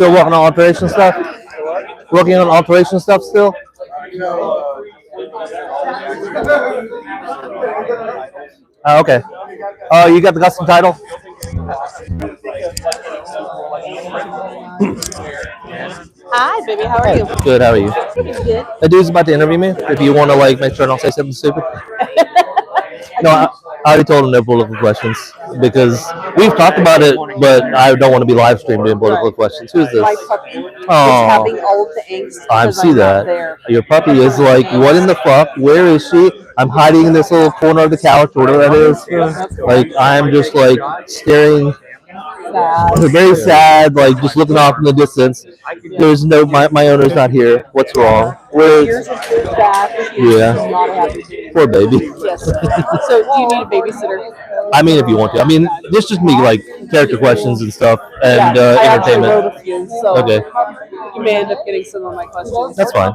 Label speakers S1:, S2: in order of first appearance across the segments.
S1: Still working on alteration stuff? Working on alteration stuff still? Okay. You got the custom title?
S2: Hi, baby. How are you?
S1: Good. How are you?
S2: Good.
S1: The dude's about to interview me. If you want to like make sure I don't say something stupid. No, I already told him no political questions because we've talked about it, but I don't want to be live streamed doing political questions. Who's this?
S2: My puppy is
S1: Oh,
S2: having all of the angst
S1: I
S2: because
S1: see
S2: I'm
S1: that.
S2: not there.
S1: Your puppy is like, what in the fuck? Where is she? I'm hiding in this little corner of the couch, or whatever that is. Like I'm just like staring.
S2: Sad.
S1: Very sad, like just looking off in the distance. There's no, my owner's not here. What's wrong?
S2: Here's a good dad.
S1: Yeah.
S2: Not happy.
S1: Poor baby.
S2: Yes. So, do you need a babysitter?
S1: I mean, if you want to. I mean, this just me like character questions and stuff and
S2: I actually
S1: entertainment.
S2: wrote a few, so
S1: Okay,
S2: you may end up getting some of my questions.
S1: that's fine.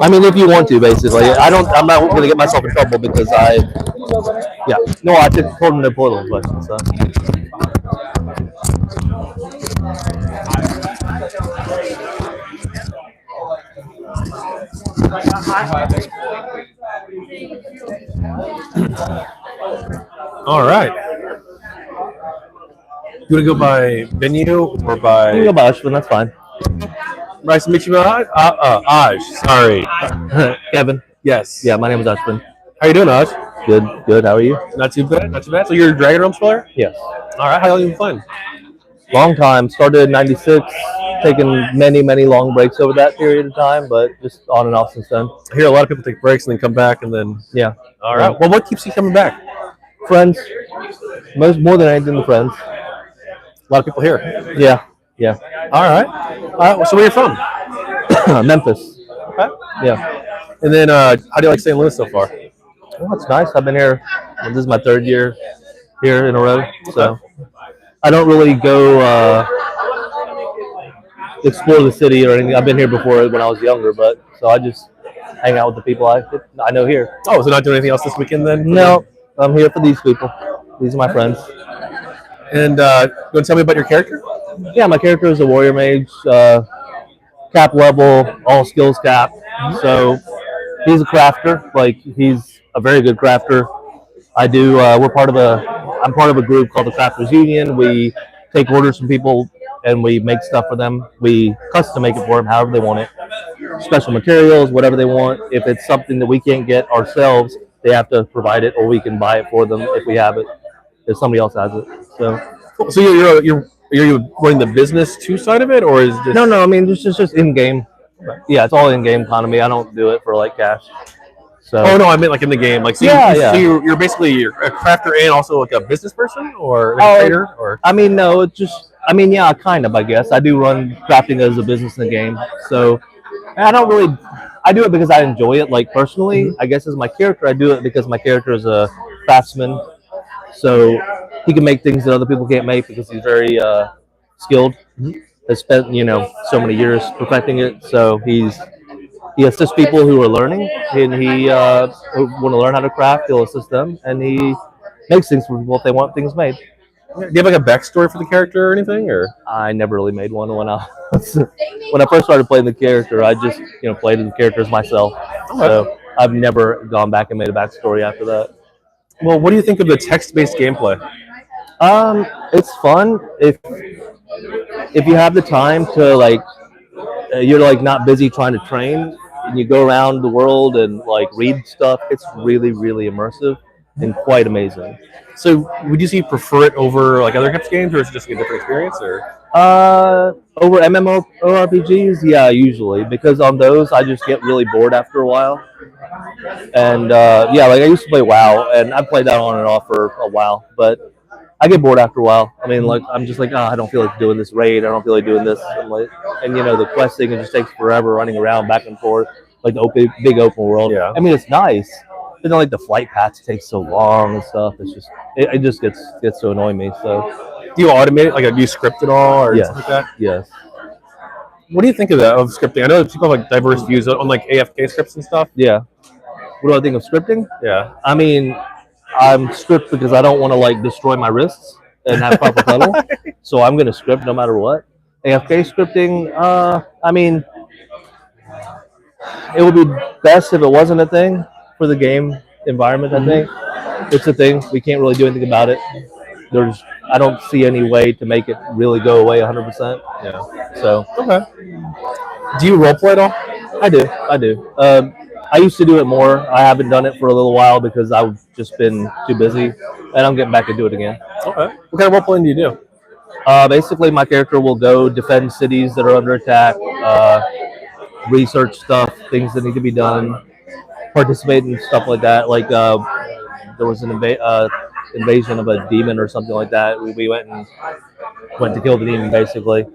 S1: I mean, if you want to, basically. I'm not going to get myself in trouble because yeah. No, I told him no political questions. So.
S3: All right. You want to go by venue or by?
S1: You can go by Ashwin, that's fine.
S3: Nice to meet you, Aj. Sorry.
S1: Kevin.
S3: Yes.
S1: Yeah, my name is Ashwin.
S3: How you doing, Aj?
S1: Good, good. How are you?
S3: Not too bad. Not too bad. So you're a DragonRealms player?
S1: Yes.
S3: All right. How long have you been playing?
S1: Long time. Started in '96. Taken many long breaks over that period of time, but just on and off since then.
S3: I hear a lot of people take breaks and then come back and then.
S1: Yeah.
S3: All right. Well, what keeps you coming back?
S1: Friends. More than anything, the friends.
S3: A lot of people here.
S1: Yeah. Yeah.
S3: All right. So where are you from?
S1: Memphis.
S3: Okay.
S1: Yeah.
S3: And then how do you like St. Louis so far?
S1: Well, it's nice. I've been here. This is my third year here in a row, so I don't really go explore the city or anything. I've been here before when I was younger, but so I just hang out with the people I know here.
S3: Oh, so not doing anything else this weekend then?
S1: No, I'm here for these people. These are my friends.
S3: And you want to tell me about your character?
S1: Yeah, my character is a warrior mage, cap level, all skills cap. So he's a crafter. Like he's a very good crafter. I'm part of a group called the Crafters Union. We take orders from people and we make stuff for them. We custom make it for them however they want it. Special materials, whatever they want. If it's something that we can't get ourselves, they have to provide it, or we can buy it for them if we have it, if somebody else has it.
S3: So you're running the business two side of it, or is this...
S1: No. I mean, it's just in game. Yeah, it's all in game economy. I don't do it for like cash. So.
S3: Oh no, I meant like in the game. Like, so
S1: yeah.
S3: So you're basically a crafter and also like a business person or a trader, or?
S1: I mean, no, it's just. I mean, yeah, kind of. I guess I do run crafting as a business in the game. So I don't really. I do it because I enjoy it. Like personally, I guess as my character, I do it because my character is a craftsman. So he can make things that other people can't make because he's very skilled. Has spent so many years perfecting it. So he assists people who are learning, and he want to learn how to craft. He'll assist them, and he makes things for people if they want things made.
S3: Do you have like a backstory for the character or anything? Or
S1: I never really made one when I first started playing the character. I just played the characters myself. So I've never gone back and made a backstory after that.
S3: Well, what do you think of the text-based gameplay?
S1: It's fun if you have the time to you're not busy trying to train, and you go around the world and read stuff. It's really immersive and quite amazing.
S3: So would you say you prefer it over other types of games, or is it just a different experience? Or
S1: over MMORPGs, yeah, usually, because on those I just get really bored after a while. And I used to play WoW, and I played that on and off for a while, but I get bored after a while. I mean, I'm just I don't feel like doing this raid. I don't feel like doing this. And the questing, it just takes forever running around back and forth, the big open world.
S3: Yeah.
S1: I mean, it's nice. But then, the flight paths take so long and stuff. It's just, it just gets to annoy me. So,
S3: do you automate it? Do you script it all, or
S1: yes.
S3: something like that?
S1: Yes.
S3: What do you think of scripting? I know that people have diverse views on AFK scripts and stuff.
S1: Yeah. What do I think of scripting?
S3: Yeah.
S1: I mean, I'm script because I don't want to destroy my wrists and have carpal tunnel. So I'm going to script no matter what. AFK scripting. I mean, it would be best if it wasn't a thing for the game environment. I think it's a thing. We can't really do anything about it. I don't see any way to make it really go away 100%.
S3: Yeah.
S1: So
S3: Okay. Do you roleplay at all?
S1: I do. I do. I used to do it more. I haven't done it for a little while because I've just been too busy, and I'm getting back to do it again.
S3: Okay. What kind of roleplaying do you do?
S1: Basically, my character will go defend cities that are under attack, research stuff, things that need to be done, participate in stuff like that. Like there was an invasion of a demon or something like that. We went to kill the demon, basically.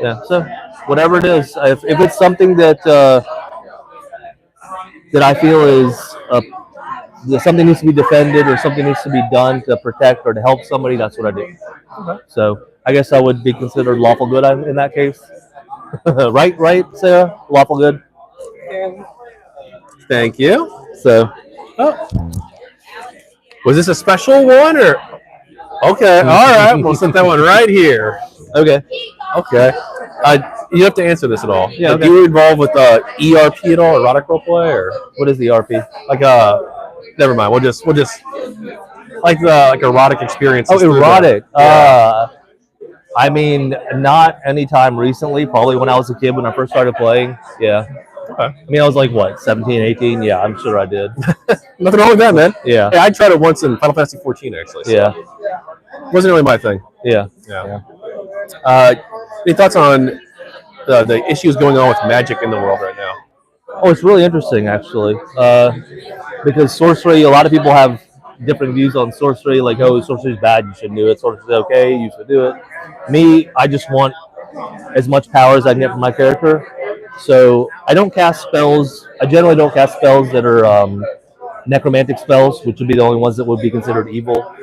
S1: Yeah. So whatever it is, if it's something that I feel is that something needs to be defended or something needs to be done to protect or to help somebody, that's what I do.
S3: Okay.
S1: So I guess I would be considered lawful good in that case. right, Sarah? Lawful good.
S3: Thank you.
S1: So,
S3: was this a special one or? Okay, all right. We'll set that one right here.
S1: okay.
S3: Okay. You have to answer this at all.
S1: Yeah.
S3: Like,
S1: Okay.
S3: you were involved with ERP at all, erotic roleplay, or
S1: What is the RP?
S3: like never mind. We'll just like erotic experiences.
S1: Oh,
S3: through
S1: erotic.
S3: the- yeah.
S1: I mean, not anytime recently. Probably when I was a kid when I first started playing. Yeah.
S3: Okay.
S1: I mean, I was like, what, 17, 18? Yeah, I'm sure I did.
S3: Nothing wrong with that, man.
S1: Yeah.
S3: Yeah, I tried it once in Final Fantasy 14 actually. So
S1: Yeah.
S3: wasn't really my thing.
S1: Yeah.
S3: Yeah. Any thoughts on the issues going on with magic in the world right now?
S1: Oh, it's really interesting, actually. Because sorcery, a lot of people have different views on sorcery. Like, oh, sorcery's bad, you shouldn't do it. Sorcery's okay, you should do it. Me, I just want as much power as I can get from my character. So I don't cast spells. I generally don't cast spells that are necromantic spells, which would be the only ones that would be considered evil.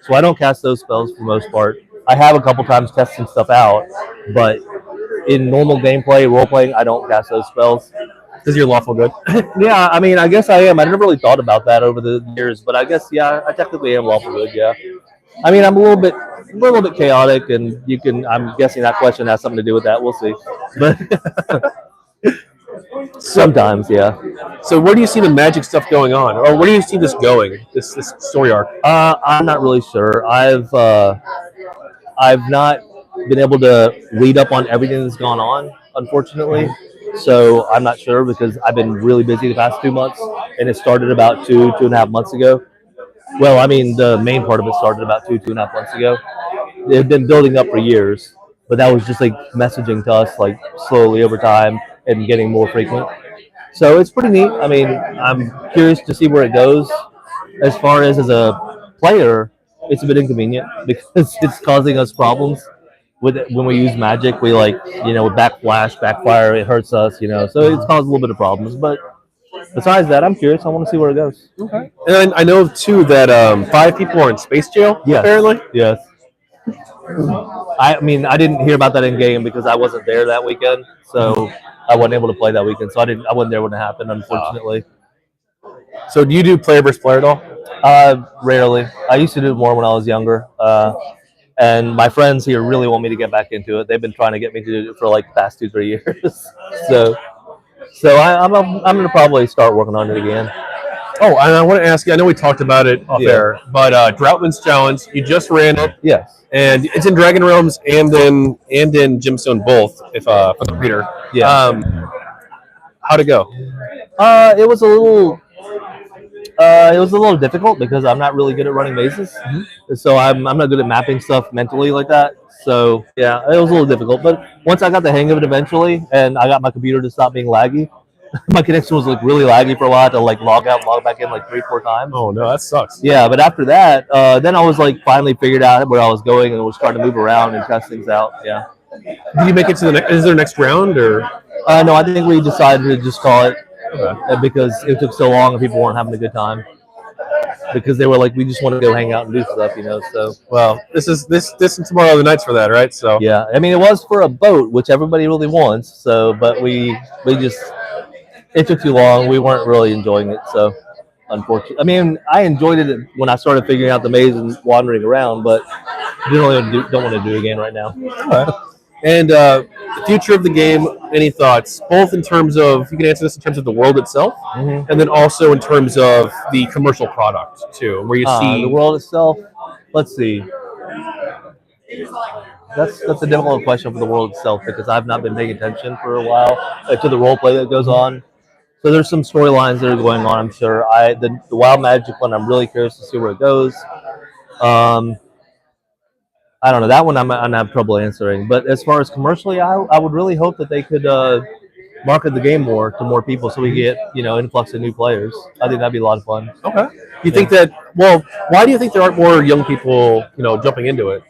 S1: So I don't cast those spells for the most part. I have a couple times tested some stuff out, but in normal gameplay, role playing, I don't cast those spells.
S3: Because you're lawful good.
S1: Yeah, I mean, I guess I am. I never really thought about that over the years, but I guess yeah, I technically am lawful good. Yeah, I mean, I'm a little bit chaotic, and you can. I'm guessing that question has something to do with that. We'll see, but sometimes, yeah.
S3: So where do you see the magic stuff going on, or where do you see this going? This story arc.
S1: I'm not really sure. I've not been able to read up on everything that's gone on, unfortunately. So I'm not sure because I've been really busy the past 2 months, and it started about two and a half months ago. Well, I mean, the main part of it started about two and a half months ago. It had been building up for years, but that was just like messaging to us like slowly over time and getting more frequent. So it's pretty neat. I mean, I'm curious to see where it goes. As far as a player, it's a bit inconvenient because it's causing us problems with it. When we use magic. We like, with backfire, it hurts us, so it's caused a little bit of problems. But besides that, I'm curious. I want to see where it goes.
S3: Okay. And I know too that 5 people are in space jail.
S1: Yes.
S3: Apparently.
S1: Yes. I mean, I didn't hear about that in game because I wasn't there that weekend, so I wasn't able to play that weekend. So I wasn't there when it happened, unfortunately.
S3: So do you do player versus player at all?
S1: Rarely. I used to do it more when I was younger. And my friends here really want me to get back into it. They've been trying to get me to do it for like the past 2-3 years. so I'm gonna probably start working on it again.
S3: Oh, and I want to ask you. I know we talked about it off air, but Droutman's Challenge. You just ran it.
S1: Yes.
S3: And it's in DragonRealms and in GemStone both. If for the reader.
S1: Yeah.
S3: How'd it go?
S1: It was a little difficult because I'm not really good at running mazes. So I'm not good at mapping stuff mentally like that. So yeah, it was a little difficult. But once I got the hang of it eventually, and I got my computer to stop being laggy, my connection was like really laggy for a while to like log out, log back in like 3-4 times.
S3: Oh no, that sucks.
S1: Yeah, but after that, then I was like finally figured out where I was going and was starting to move around and test things out. Yeah.
S3: Did you make it to the next? Is there a next round or?
S1: No, I think we decided to just call it because it took so long and people weren't having a good time. Because they were like, we just want to go hang out and do stuff, So
S3: well, this and tomorrow are the nights for that, right? So
S1: yeah, I mean, it was for a boat, which everybody really wants. So, but we just it took too long. We weren't really enjoying it. So, unfortunately, I mean, I enjoyed it when I started figuring out the maze and wandering around, but don't want to do it again right now.
S3: And the future of the game, any thoughts? Both in terms of, you can answer this in terms of the world itself, and then also in terms of the commercial product, too, where you
S1: The
S3: see.
S1: world itself. Let's see. That's a difficult question for the world itself because I've not been paying attention for a while to the role play that goes on. So there's some storylines that are going on. I'm sure. The Wild Magic one. I'm really curious to see where it goes. Um, I don't know that one. I'm have trouble answering. But as far as commercially, I would really hope that they could market the game more to more people so we get influx of new players. I think that'd be a lot of fun.
S3: Okay. You think that, well, why do you think there aren't more young people, jumping into it?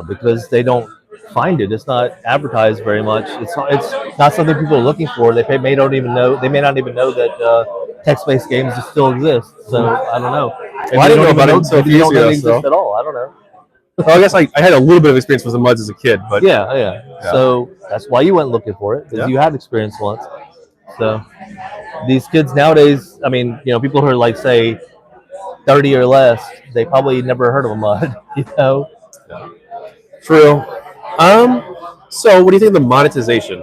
S1: Because they don't find it. It's not advertised very much. It's not something people are looking for. May not even know. They may not even know that text-based games still exist. So I don't know.
S3: Well, I didn't know about it until a
S1: Maybe
S3: few
S1: they don't
S3: years
S1: know they
S3: ago,
S1: exist at all. I don't know.
S3: Well, I guess I had a little bit of experience with the MUDs as a kid, but
S1: Yeah. So that's why you went looking for it because
S3: Yeah.
S1: you had experience once. So these kids nowadays, I mean, people who are like say 30 or less, they probably never heard of a mud.
S3: true. So what do you think of the monetization?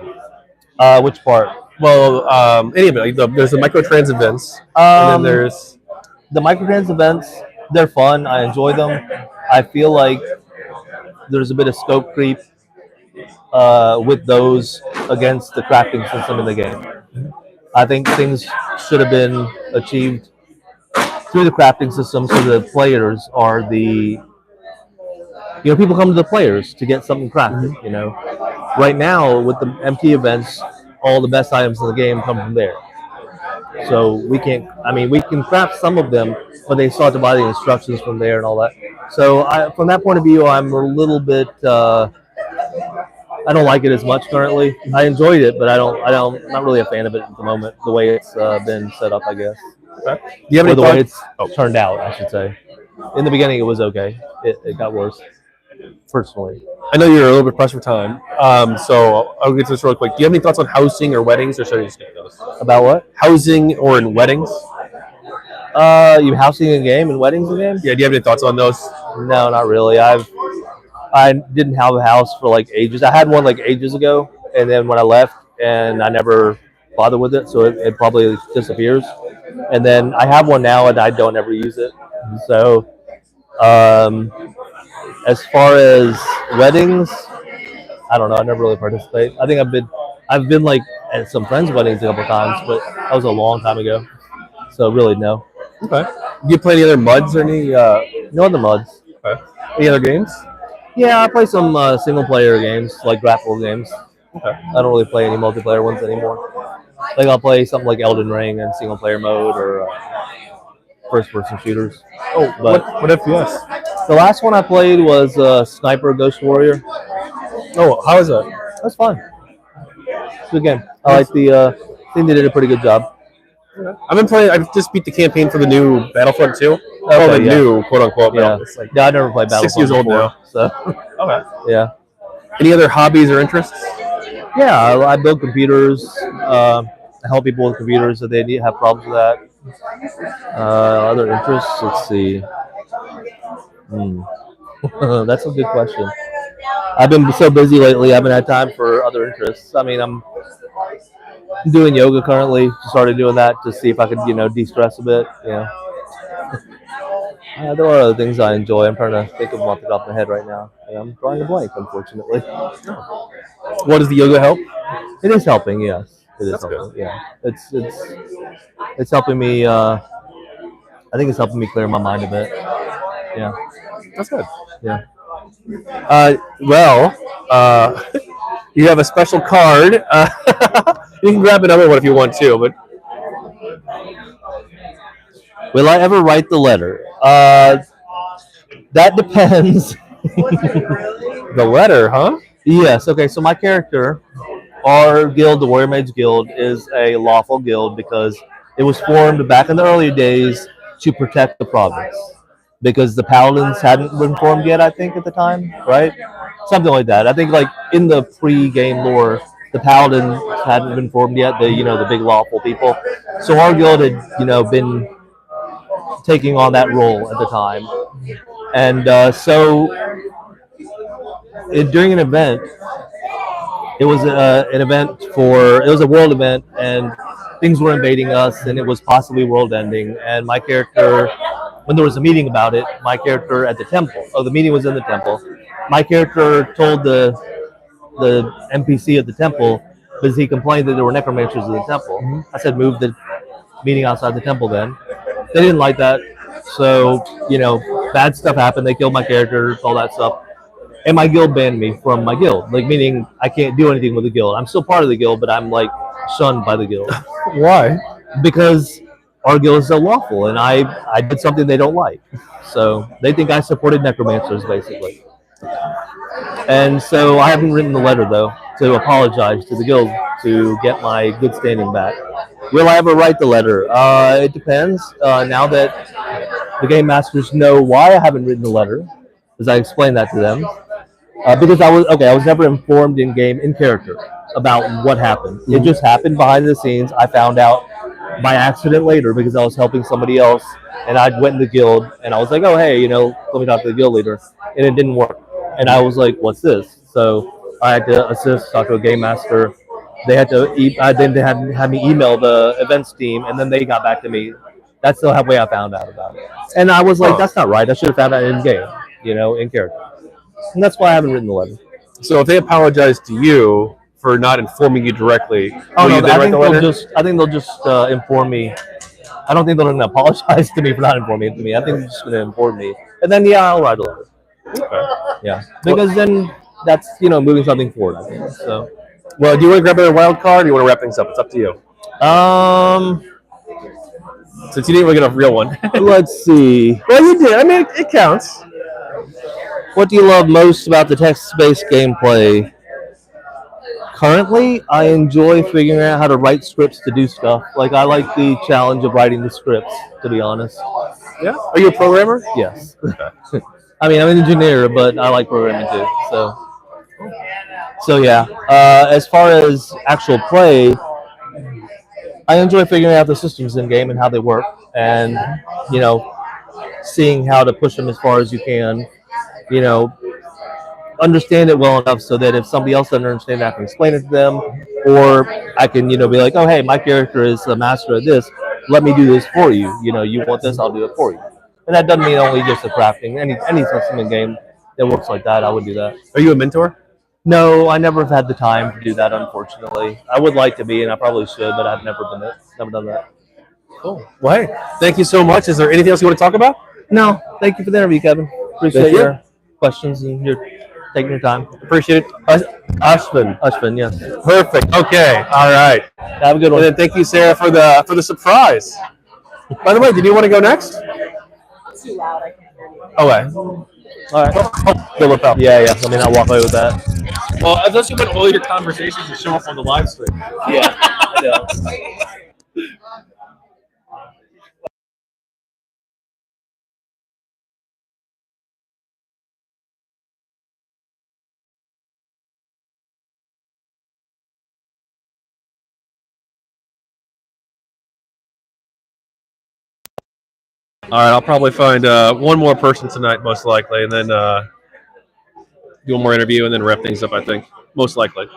S1: Which part?
S3: Well, any of it. There's the microtrans events, and then there's
S1: The microtrans events. They're fun. I enjoy them. I feel like there's a bit of scope creep with those against the crafting system in the game. I think things should have been achieved through the crafting system so the players are people come to the players to get something crafted. Right now with the MT events, all the best items in the game come from there. So we can't. I mean, we can craft some of them, but they still have to buy the instructions from there and all that. So from that point of view, I'm a little bit. I don't like it as much currently. I enjoyed it, but I don't. I'm not really a fan of it at the moment. The way it's been set up, I guess,
S3: okay. Do you have
S1: or
S3: any
S1: the way it's
S3: thoughts?
S1: turned out, I should say. In the beginning, it was okay. It got worse, personally.
S3: I know you're a little bit pressed for time, so I'll get to this real quick. Do you have any thoughts on housing or weddings, or should I just skip those?
S1: About what?
S3: Housing or in weddings?
S1: You housing a game and weddings a game?
S3: Yeah. Do you have any thoughts on those?
S1: No, not really. I didn't have a house for like ages. I had one like ages ago, and then when I left, and I never bothered with it, so it probably disappears. And then I have one now, and I don't ever use it. So, as far as weddings, I don't know. I never really participate. I think I've been like at some friends' weddings a couple times, but that was a long time ago. So really, no.
S3: Okay. Do you play any other MUDs or any
S1: No other mods.
S3: okay. Any other games?
S1: Yeah, I play some single player games, like grapple games.
S3: Okay.
S1: I don't really play any multiplayer ones anymore. Like I'll play something like Elden Ring in single player mode or first person shooters.
S3: Oh,
S1: But
S3: what FPS?
S1: the last one I played was Sniper Ghost Warrior.
S3: Oh, how is that?
S1: That's fun. Good game. I like the. I think they did a pretty good job.
S3: I've been playing. I've just beat the campaign for the new Battlefront 2. The
S1: yeah.
S3: new quote unquote.
S1: Yeah.
S3: It's like
S1: Yeah, I never played Battlefront
S3: 6 years old
S1: before,
S3: now.
S1: So
S3: Okay.
S1: yeah.
S3: Any other hobbies or interests?
S1: Yeah, I build computers. I help people with computers if they have problems with that. Other interests? Let's see. That's a good question. I've been so busy lately. I haven't had time for other interests. I mean, I'm doing yoga currently. Started doing that to see if I could, de-stress a bit. There are other things I enjoy. I'm trying to think of them off the top of my head right now. And I'm drawing a blank, unfortunately.
S3: What does the yoga help?
S1: It is helping, yes. It is
S3: That's
S1: helping.
S3: good.
S1: Yeah, it's helping me. I think it's helping me clear my mind a bit. Yeah,
S3: That's good.
S1: yeah.
S3: Well, you have a special card. You can grab another one if you want to, but
S1: Will I ever write the letter? That depends.
S3: the letter, huh?
S1: Yes. Okay. So my character, our guild, the Warrior Mage Guild, is a lawful guild because it was formed back in the early days to protect the province. Because the paladins hadn't been formed yet, I think, at the time, right? Something like that. I think, like in the pre-game lore, the paladins hadn't been formed yet. The big lawful people. So our guild had, been taking on that role at the time, and during an event, It was an event it was a world event, and things were invading us, and it was possibly world ending. And my character, when there was a meeting about it, my character at the temple, the meeting was in the temple. My character told the NPC at the temple because he complained that there were necromancers in the temple. I said, move the meeting outside the temple then. They didn't like that. So, bad stuff happened. They killed my character, all that stuff. And my guild banned me from my guild, like meaning I can't do anything with the guild. I'm still part of the guild, but I'm like shunned by the guild
S3: Why?
S1: because our guild is unlawful, and I did something they don't like. So they think I supported necromancers basically. And so I haven't written the letter though to apologize to the guild to get my good standing back. Will I ever write the letter? It depends. Now that the game masters know why I haven't written the letter, because I explained that to them. Because I was never informed in character about what happened. It just happened behind the scenes. I found out by accident later because I was helping somebody else, and I went in the guild and I was like, oh hey, let me talk to the guild leader, and it didn't work. And I was like, what's this? So I had to assist, talk to a game master. They had to then they had me email the events team, and then they got back to me. That's the way I found out about it. And I was like, that's not right. I should have found out in game, in character. And that's why I haven't written the letter.
S3: So if they apologize to you for not informing you directly,
S1: Oh
S3: will
S1: no,
S3: you then write the letter?
S1: I think they'll just inform me. I don't think they're going to apologize to me for not informing it to me. I think they're just going to inform me, and then I'll write a letter.
S3: Okay.
S1: Yeah, because then that's moving something forward. I think. So,
S3: Well, do you want to grab another wild card, or do you want to wrap things up? It's up to you.
S1: um,
S3: Since you didn't really get a real one.
S1: let's see.
S3: Well, you did. I mean, it counts.
S1: What do you love most about the text-based gameplay? Currently, I enjoy figuring out how to write scripts to do stuff. Like I like the challenge of writing the scripts. To be honest,
S3: Yeah. Are you a programmer?
S1: yes. I mean, I'm an engineer, but I like programming too. So yeah. As far as actual play, I enjoy figuring out the systems in game and how they work, and you know, seeing how to push them as far as you can. You know, understand it well enough so that if somebody else doesn't understand, I can explain it to them, or I can be like, oh hey, my character is a master of this. Let me do this for you. You want this, I'll do it for you. And that doesn't mean only just the crafting. Any system in game that works like that, I would do that.
S3: Are you a mentor?
S1: No, I never have had the time to do that. Unfortunately, I would like to be, and I probably should, but I've never done that.
S3: Cool. Well, hey, thank you so much. Is there anything else you want to talk about?
S1: No, thank you for the interview, Kevin. Appreciate
S3: Thank you.
S1: your questions and your taking your time.
S3: Appreciate it.
S1: Ashvin, yes.
S3: Perfect. Okay. All right.
S1: Have a good one.
S3: And then thank you, Sarah, for the surprise. By the way, did you want to go next?
S2: It's too loud. I can't hear you.
S3: Okay.
S1: All right. Fill it up. Yeah. Let me not walk away with that.
S3: Well, unless you put all your conversations to show up on the live stream.
S1: Yeah. I know.
S3: All right. I'll probably find one more person tonight, most likely, and then do one more interview and then wrap things up, I think. Most likely.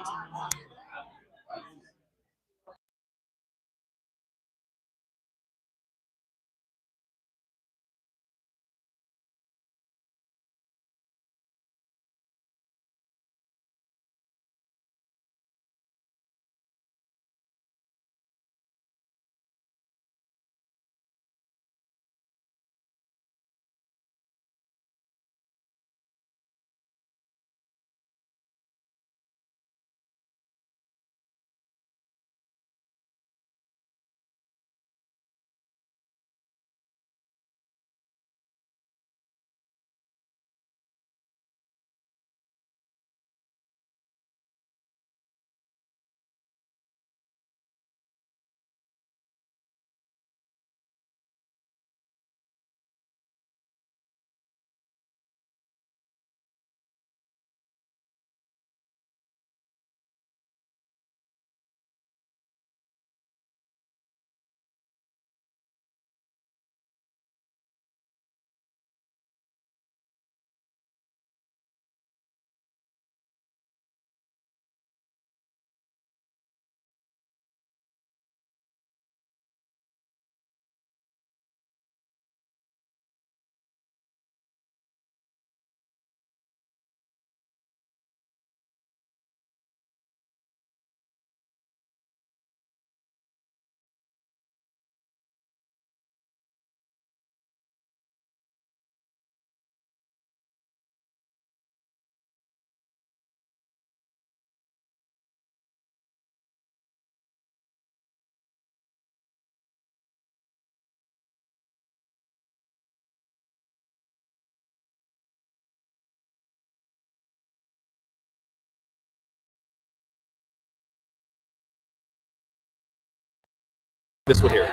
S3: This one here.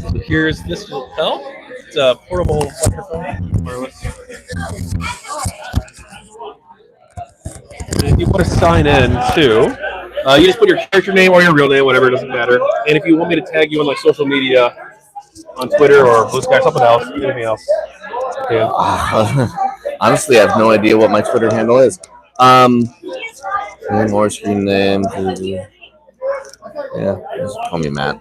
S3: So here's this lapel. It's a portable microphone, wireless. And if you want to sign in too, you just put your character name or your real name, whatever, it doesn't matter. And if you want me to tag you on like social media, on Twitter or Blue Sky, something else, anything else. Yeah.
S4: Honestly, I have no idea what my Twitter handle is. More screen name. Yeah, just call me Matt.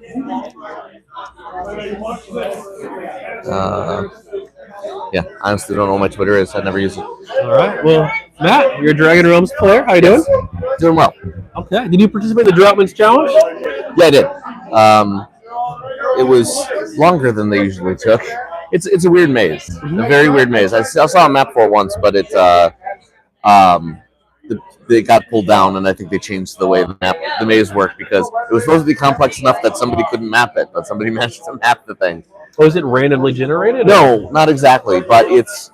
S4: Yeah, honestly, don't know what my Twitter is. I never use it.
S3: All right. Well, Matt, you're a DragonRealms player. How you doing?
S4: Doing well.
S3: Okay. Did you participate in the Droughtman's Challenge?
S4: Yeah, I did. It was longer than they usually took. It's a weird maze, a very weird maze. I saw a map for it once, but it got pulled down, and I think they changed the way the maze worked because it was supposed to be complex enough that somebody couldn't map it, but somebody managed to map the thing.
S3: Or is it randomly generated?
S4: No, not exactly, but it's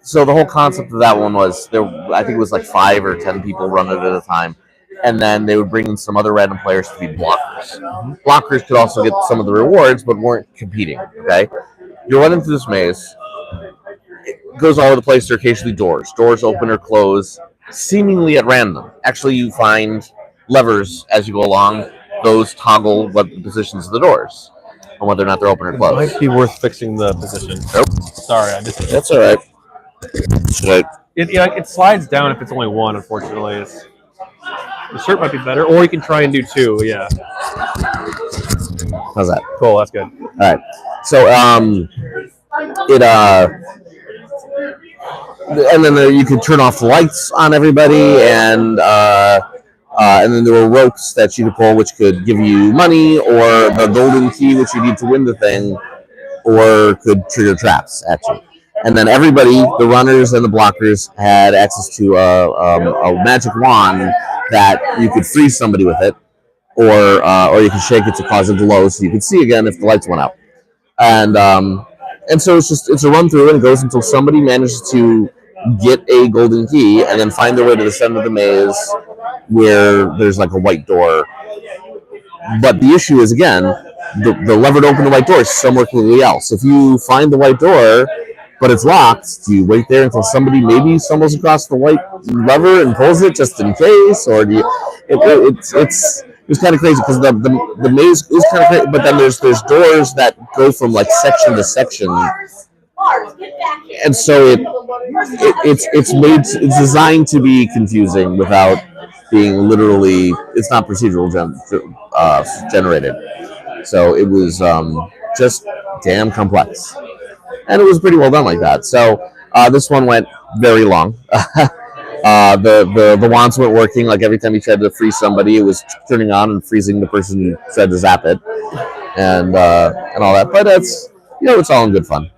S4: so the whole concept of that one was there. I think it was like 5 or 10 people run it at a time, and then they would bring in some other random players to be blockers. Blockers could also get some of the rewards, but weren't competing. Okay, you run into this maze. It goes all over the place. There are occasionally doors. Doors open or close, seemingly at random. Actually, you find levers as you go along. Those toggle what the positions of the doors and whether or not they're open or
S3: It
S4: closed.
S3: might be worth fixing the position.
S4: Nope.
S3: Sorry, I missed it.
S4: That's all right.
S3: It slides down if it's only one, unfortunately. The shirt might be better, or you can try and do 2, yeah.
S4: How's that?
S3: Cool, that's good.
S4: All right. So, and then you could turn off the lights on everybody, and then there were ropes that you could pull, which could give you money, or the golden key, which you need to win the thing, or could trigger traps at you. And then everybody, the runners and the blockers, had access to a magic wand that you could freeze somebody with it, or you could shake it to cause a glow so you could see again if the lights went out. And so it's a run through, and it goes until somebody manages to get a golden key and then find their way to the center of the maze where there's like a white door. But the issue is, again, the lever to open the white door is somewhere completely else. If you find the white door but it's locked, do you wait there until somebody maybe stumbles across the white lever and pulls it just in case, or do you? It's kind of crazy because the maze is kind of crazy, but then there's doors that go from like section to section, and so it's designed to be confusing without being literally. It's not procedural generated, so it was just damn complex. And it was pretty well done like that. So this one went very long. The wands weren't working. Like every time you tried to freeze somebody, it was turning on and freezing the person who tried to zap it, and all that. But it's it's all in good fun.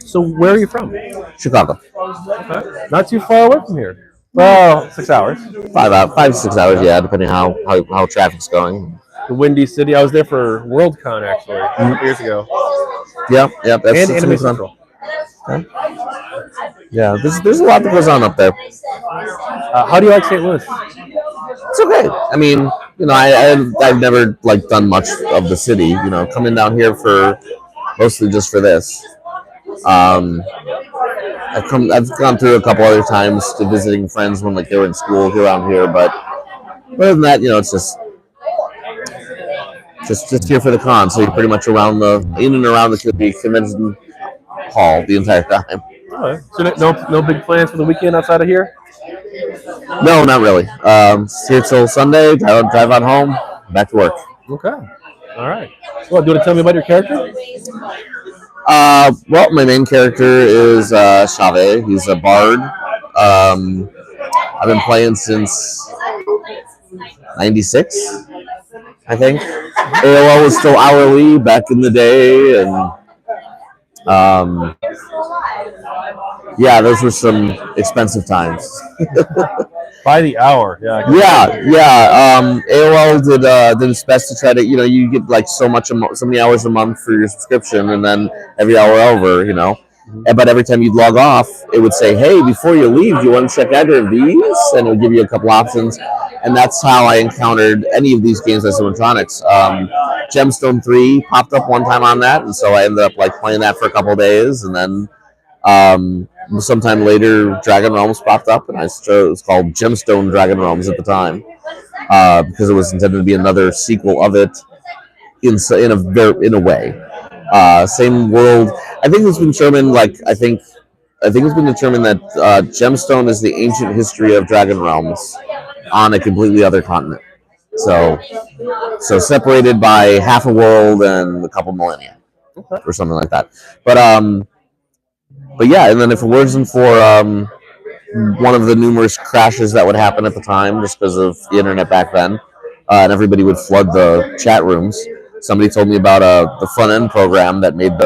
S3: So where are you from?
S4: Chicago.
S3: Okay. Not too far away from here. Well, 6 hours.
S4: 5 to 6 hours, yeah, depending how traffic's going.
S3: The Windy City. I was there for WorldCon actually a couple years ago.
S4: Yep. That's
S3: and Anime Central.
S4: Okay. Yeah, there's a lot that goes on up there.
S3: How do you like St. Louis?
S4: It's okay. I mean, I've never done much of the city. Coming down here for mostly just for this. I've gone through a couple other times to visiting friends when they were in school around here, but other than that, it's just here for the con. So you're pretty much in and around the convention hall the entire time.
S3: Right. So no big plans for the weekend outside of here?
S4: No, not really. Here till Sunday. Drive on home. Back to work.
S3: Okay. All right. Well, do you want to tell me about your character?
S4: Well, my main character is Chave. He's a bard. I've been playing since '96, I think. AOL was still hourly back in the day, and yeah, those were some expensive times.
S3: By the hour, yeah.
S4: AOL did its best to try to, you get so many hours a month for your subscription, and then every hour over, But every time you'd log off, it would say, "Hey, before you leave, do you want to check either of these?" And it would give you a couple options. And that's how I encountered any of these games at Simutronics. GemStone 3 popped up one time on that, and so I ended up like playing that for a couple of days, and then sometime later, DragonRealms popped up, and it was called GemStone DragonRealms at the time because it was intended to be another sequel of it in a way. Same world. I think it's been determined. I think it's been determined that Gemstone is the ancient history of DragonRealms on a completely other continent. So separated by half a world and a couple millennia, or something like that. But yeah, and then if it wasn't for one of the numerous crashes that would happen at the time, just because of the internet back then, and everybody would flood the chat rooms. Somebody told me about the front end program that made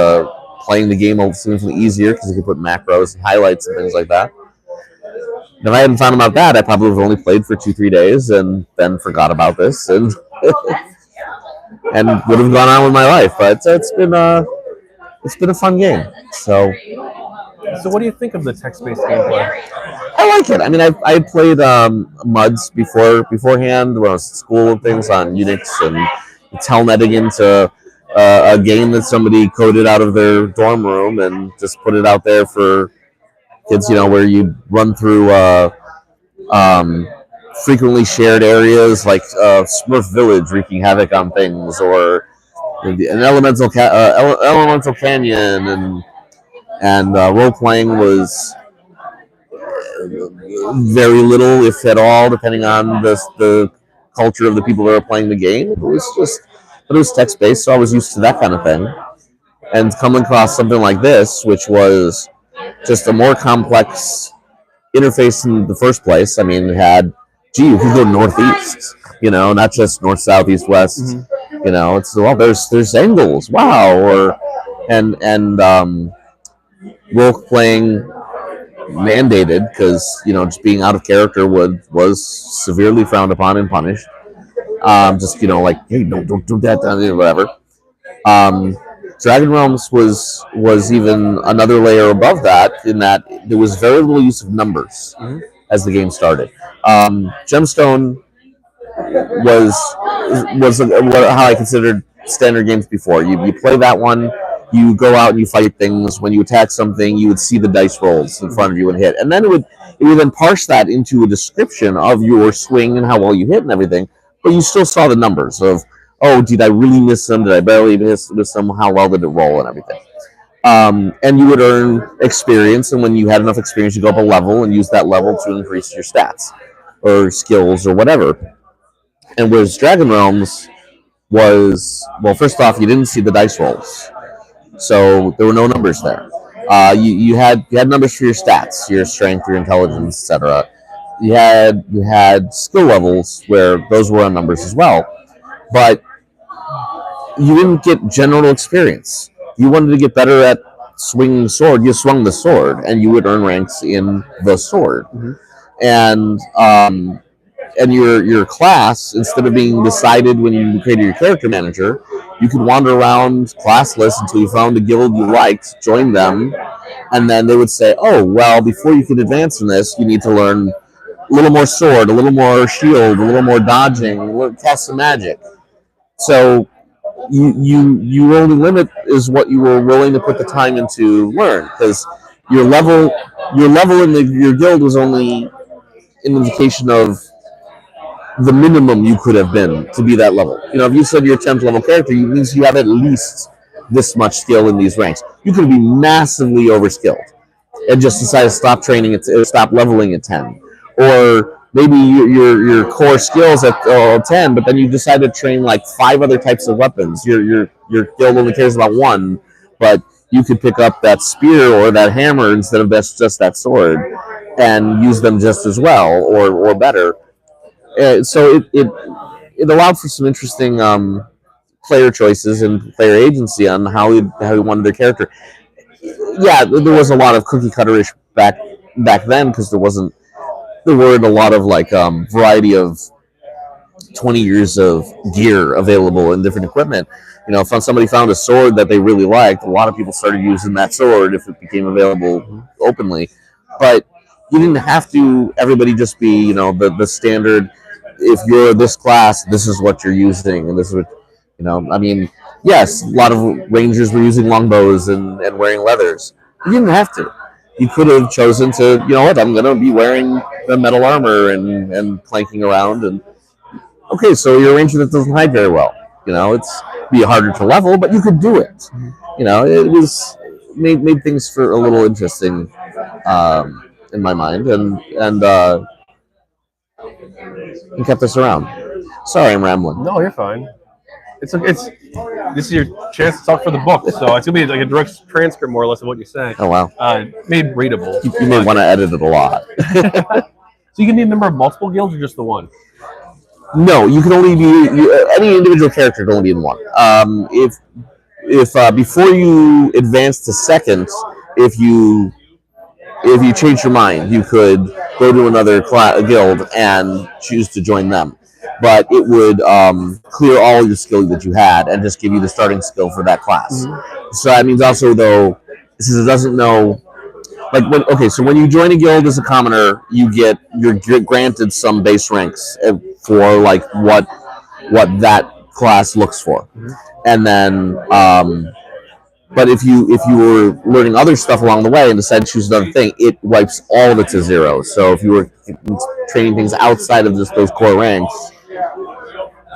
S4: playing the game significantly easier because you could put macros and highlights and things like that. If I hadn't found about that, I probably would have only played for 2-3 days and then forgot about this and and would have gone on with my life. But it's been a fun game. So
S3: what do you think of the text-based gameplay?
S4: I like it. I mean, I played MUDs beforehand when I was at school and things on Unix and telnetting into a game that somebody coded out of their dorm room and just put it out there for kids, where you run through frequently shared areas like Smurf Village wreaking havoc on things, or an elemental canyon, and role playing was very little, if at all, depending on the culture of the people that are playing the game. It was text based, so I was used to that kind of thing. And coming across something like this, which was just a more complex interface in the first place. I mean, it had, you could go northeast, not just north, south, east, west. Mm-hmm. It's there's angles, wow, and role playing mandated because just being out of character was severely frowned upon and punished. Hey, don't do that, whatever. DragonRealms was even another layer above that, in that there was very little use of numbers as the game started. Gemstone was how I considered standard games before. You play that one, you go out and you fight things. When you attack something, you would see the dice rolls in front of you and hit, and then it would then parse that into a description of your swing and how well you hit and everything. But you still saw the numbers of, oh, did I really miss them? Did I barely miss them? How well did it roll and everything? And you would earn experience, and when you had enough experience, you go up a level and use that level to increase your stats or skills or whatever. And whereas DragonRealms was, well, first off, you didn't see the dice rolls, so there were no numbers there. You had numbers for your stats, your strength, your intelligence, etc. You had skill levels where those were on numbers as well, but you didn't get general experience. You wanted to get better at swinging the sword. You swung the sword, and you would earn ranks in the sword. Mm-hmm. And your class, instead of being decided when you created your character manager, you could wander around classless until you found a guild you liked, join them, and then they would say, "Oh, well, before you can advance in this, you need to learn a little more sword, a little more shield, a little more dodging, cast some magic." So you only limit is what you were willing to put the time into learn, because your level in your guild was only an indication of the minimum you could have been to be that level. If you said you're a 10th level character, it means you have at least this much skill in these ranks. You could be massively overskilled and just decide to stop training or stop leveling at 10, or maybe your core skills at 10, but then you decide to train like 5 other types of weapons. Your guild only cares about one, but you could pick up that spear or that hammer instead of just that sword and use them just as well or better. So it allowed for some interesting player choices and player agency on how he wanted their character. Yeah, there was a lot of cookie cutter-ish back then because there weren't a lot of variety of 20 years of gear available and different equipment. If somebody found a sword that they really liked, a lot of people started using that sword if it became available openly. But you didn't have to, everybody just be, the standard, if you're this class, this is what you're using, and this is what, yes, a lot of rangers were using longbows and wearing leathers. You didn't have to. You could have chosen to, I'm going to be wearing the metal armor and clanking around. And okay, so you're a ranger that doesn't hide very well. It's be harder to level, but you could do it. It was made things for a little interesting in my mind, and kept us around. Sorry, I'm rambling.
S3: No, you're fine. It's this is your chance to talk for the book, so it's gonna be like a direct transcript, more or less, of what you say.
S4: Oh wow!
S3: Made readable.
S4: You may want to edit it a lot.
S3: So you can be a member of multiple guilds or just the one?
S4: No, you can only be any individual character can only be in one. If before you advance to second, if you change your mind, you could go to another guild and choose to join them. But it would clear all your skill that you had and just give you the starting skill for that class. Mm-hmm. So that means also, though, since it doesn't know, so when you join a guild as a commoner, you're granted some base ranks for what that class looks for, mm-hmm. And then but if you were learning other stuff along the way and decide to choose another thing, it wipes all of it to zero. So if you were training things outside of just those core ranks,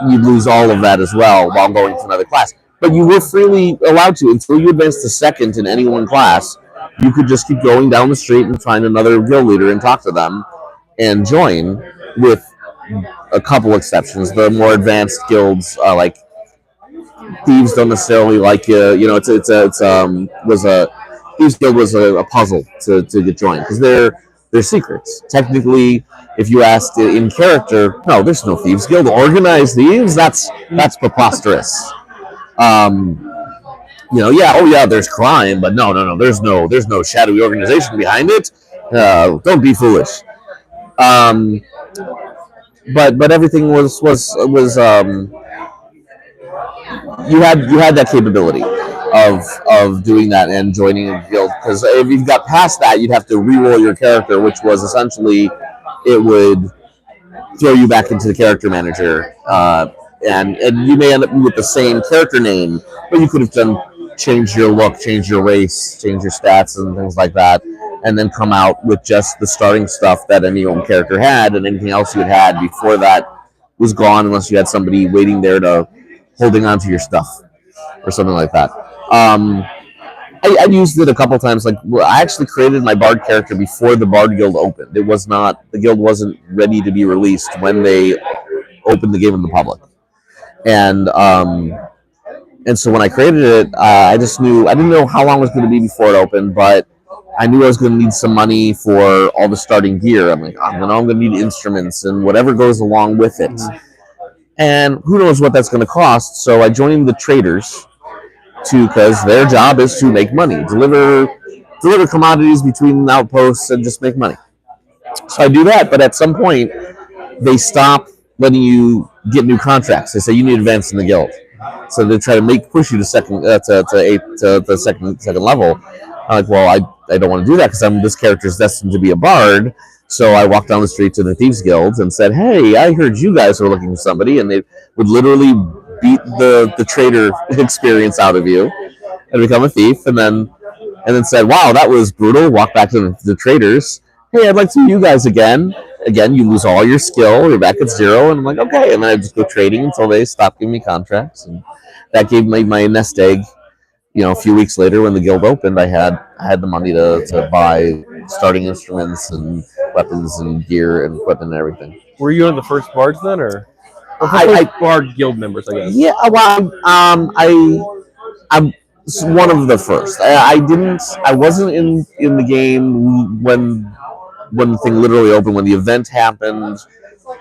S4: you'd lose all of that as well while going to another class. But you were freely allowed to, until you advanced to second in any one class, you could just keep going down the street and find another guild leader and talk to them and join, with a couple exceptions. The more advanced guilds, like Thieves, don't necessarily like you. Thieves Guild was a puzzle to get joined, because they're secrets. Technically, if you asked in character, no, there's no Thieves Guild. Organized thieves? That's preposterous. There's crime, but no, there's no shadowy organization behind it. Don't be foolish. But everything was you had that capability of doing that and joining a guild, because if you got past that, you'd have to re-roll your character, which was essentially, it would throw you back into the character manager, and you may end up with the same character name, but you could have changed your look, changed your race, changed your stats and things like that, and then come out with just the starting stuff that any own character had, and anything else you had before that was gone, unless you had somebody waiting there to holding on to your stuff or something like that. I used it a couple times. I actually created my Bard character before the Bard Guild opened. The guild wasn't ready to be released when they opened the game in the public. And so when I created it, I just knew, I didn't know how long it was going to be before it opened, but I knew I was going to need some money for all the starting gear. I'm like, I'm going to need instruments and whatever goes along with it. And who knows what that's going to cost. So I joined the traders, because their job is to make money, deliver commodities between outposts and just make money. So I do that, but at some point they stop letting you get new contracts. They say you need to advance in the guild, so they try to push you to second level. I'm like, well, I don't want to do that, because this character is destined to be a bard. So I walked down the street to the Thieves Guild and said, hey, I heard you guys were looking for somebody, and they would literally beat the trader experience out of you and become a thief, and then said, wow, that was brutal. Walk back to the traders. Hey, I'd like to see you guys again. Again, you lose all your skill. You're back at zero. And I'm like, okay. And then I just go trading until they stop giving me contracts. And that gave me my nest egg. A few weeks later, when the guild opened, I had the money to buy starting instruments and weapons and gear and equipment and everything.
S3: Were you one of the first bards then, or Bard guild members, I guess?
S4: Yeah, well, I'm one of the first. I wasn't in the game when the thing literally opened. When the event happened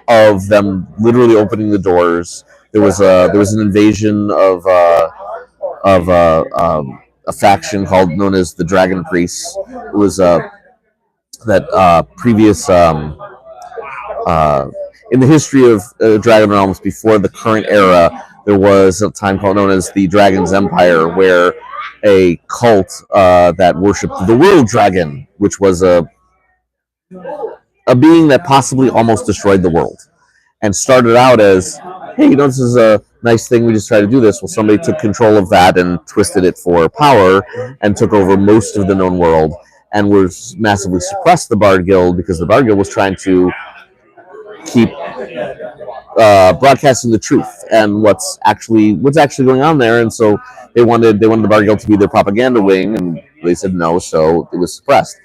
S4: of them literally opening the doors, there was an invasion of a faction known as the Dragon Priests. It was that previous. in the history of Dragon Realms before the current era, there was a time called known as the Dragon's Empire, where a cult that worshipped the world dragon, which was a being that possibly almost destroyed the world, and started out as, hey, this is a nice thing, we just try to do this. Well, somebody took control of that and twisted it for power and took over most of the known world, and was massively suppressed the Bard Guild, because the Bard Guild was trying to keep broadcasting the truth and what's actually going on there. And so they wanted the Bard Guild to be their propaganda wing, and they said no, so it was suppressed.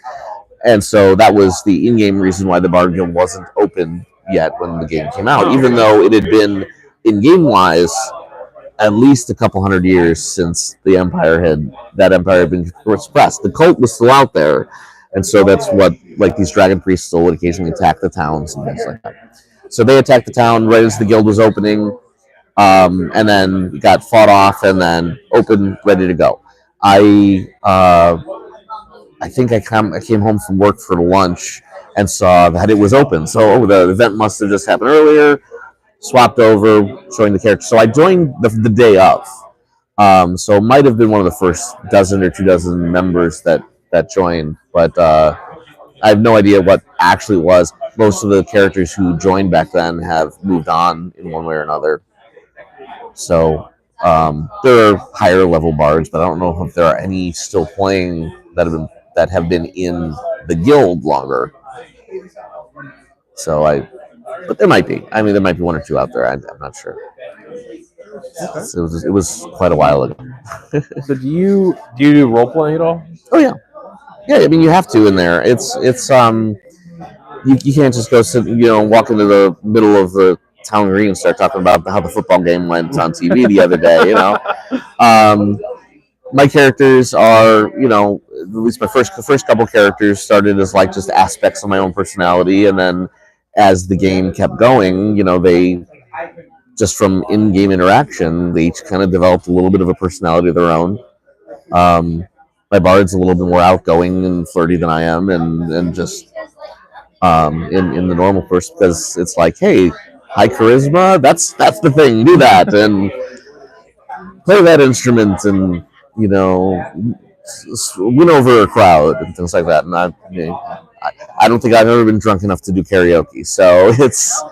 S4: And so that was the in-game reason why the Bard Guild wasn't open yet when the game came out, even though it had been, in-game wise, at least a couple hundred years since the empire had been suppressed. The cult was still out there, and so that's what, like, these dragon priests still would occasionally attack the towns and things like that. So they attacked the town right as the guild was opening, and then got fought off, and then open, ready to go. I think I came home from work for lunch and saw that it was open. So the event must have just happened earlier. Swapped over, showing the character. So I joined the day of. So it might have been one of the first dozen or 24 members that joined, but I have no idea what actually was. Most of the characters who joined back then have moved on in one way or another. So there are higher level bards, but I don't know if there are any still playing that have been in the guild longer. But there might be. I mean, there might be one or two out there. I'm not sure. Okay. So it was quite a while ago.
S3: So do you do role playing at all?
S4: Oh yeah. Yeah, I mean, you have to in there. It's you can't just go sit, walk into the middle of the town green and start talking about how the football game went on TV the other day. My characters are, at least my first couple characters started as like just aspects of my own personality, and then as the game kept going, they just from in-game interaction, they each kind of developed a little bit of a personality of their own. My bard's a little bit more outgoing and flirty than I am, and just in the normal person, because it's like, hey, high charisma, that's the thing, do that and play that instrument, and win over a crowd and things like that. And I don't think I've ever been drunk enough to do karaoke, so it's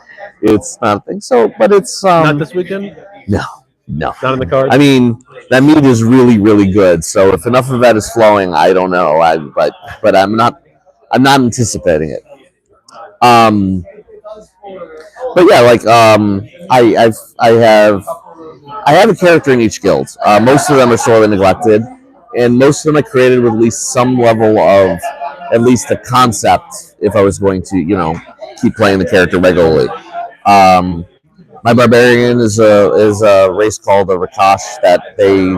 S4: not a thing. So, but it's
S3: not this weekend.
S4: No,
S3: not in the cards.
S4: I mean, that meat is really, really good. So if enough of that is flowing, I don't know. But I'm not anticipating it. But yeah, like I have a character in each guild. Most of them are sorely neglected, and most of them I created with at least some level of at least a concept. If I was going to, keep playing the character regularly. My barbarian is a race called the Rakash, that they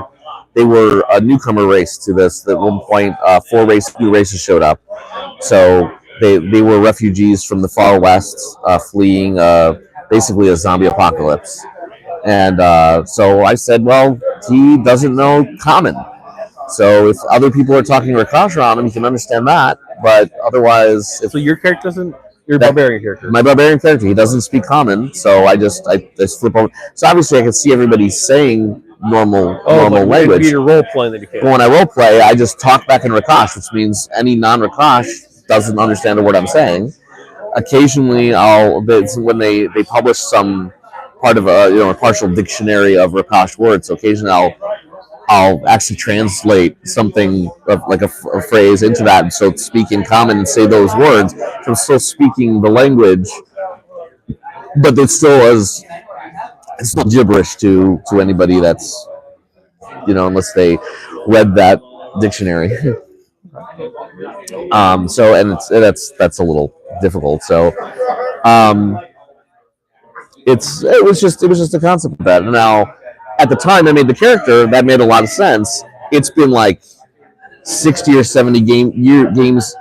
S4: were a newcomer race to this. At one point, 4 new races showed up. So they were refugees from the far west, fleeing basically a zombie apocalypse. And so I said, well, he doesn't know Common. So if other people are talking Rakash around him, you can understand that. But otherwise...
S3: So your character doesn't... Your barbarian character.
S4: My barbarian character, he doesn't speak Common, so I just flip over. So obviously I can see everybody saying normal language.
S3: Your role playing that you can.
S4: But when I role play, I just talk back in Rakash, which means any non-Rakash doesn't understand a word I'm saying. Occasionally, when they publish some part of a partial dictionary of Rakash words, so occasionally I'll actually translate something like a phrase into that, and so speak in Common and say those words. So I'm still speaking the language, but it's still gibberish to anybody that's unless they read that dictionary. So that's a little difficult. So it was just a concept of that. Now, at the time I made the character, that made a lot of sense. It's been like 60 or 70 game years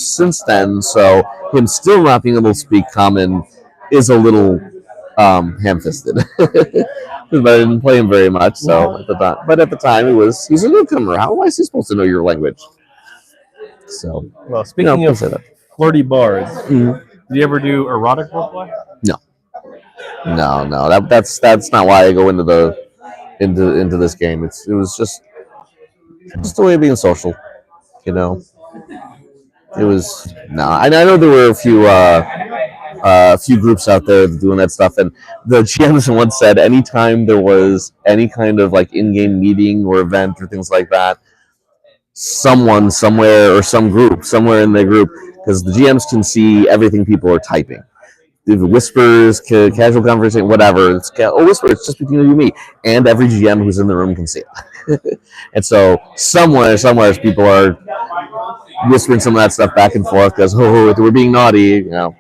S4: since then, so him still not being able to speak Common is a little ham-fisted. But I didn't play him very much, so at the time he's a newcomer. How is he supposed to know your language? So,
S3: well, speaking of flirty bards, Do you ever do erotic roleplay?
S4: No. That's not why I go into this game. It was just a way of being social, you know. It was no. I know there were a few groups out there doing that stuff, and the GMs once said anytime there was any kind of like in-game meeting or event or things like that, someone somewhere or some group somewhere in their group, because the GMs can see everything people are typing. The whispers, casual conversation, whatever. Whisper. It's just between you and me, and every GM who's in the room can see it. And so somewhere, people are whispering some of that stuff back and forth because we're being naughty, you know.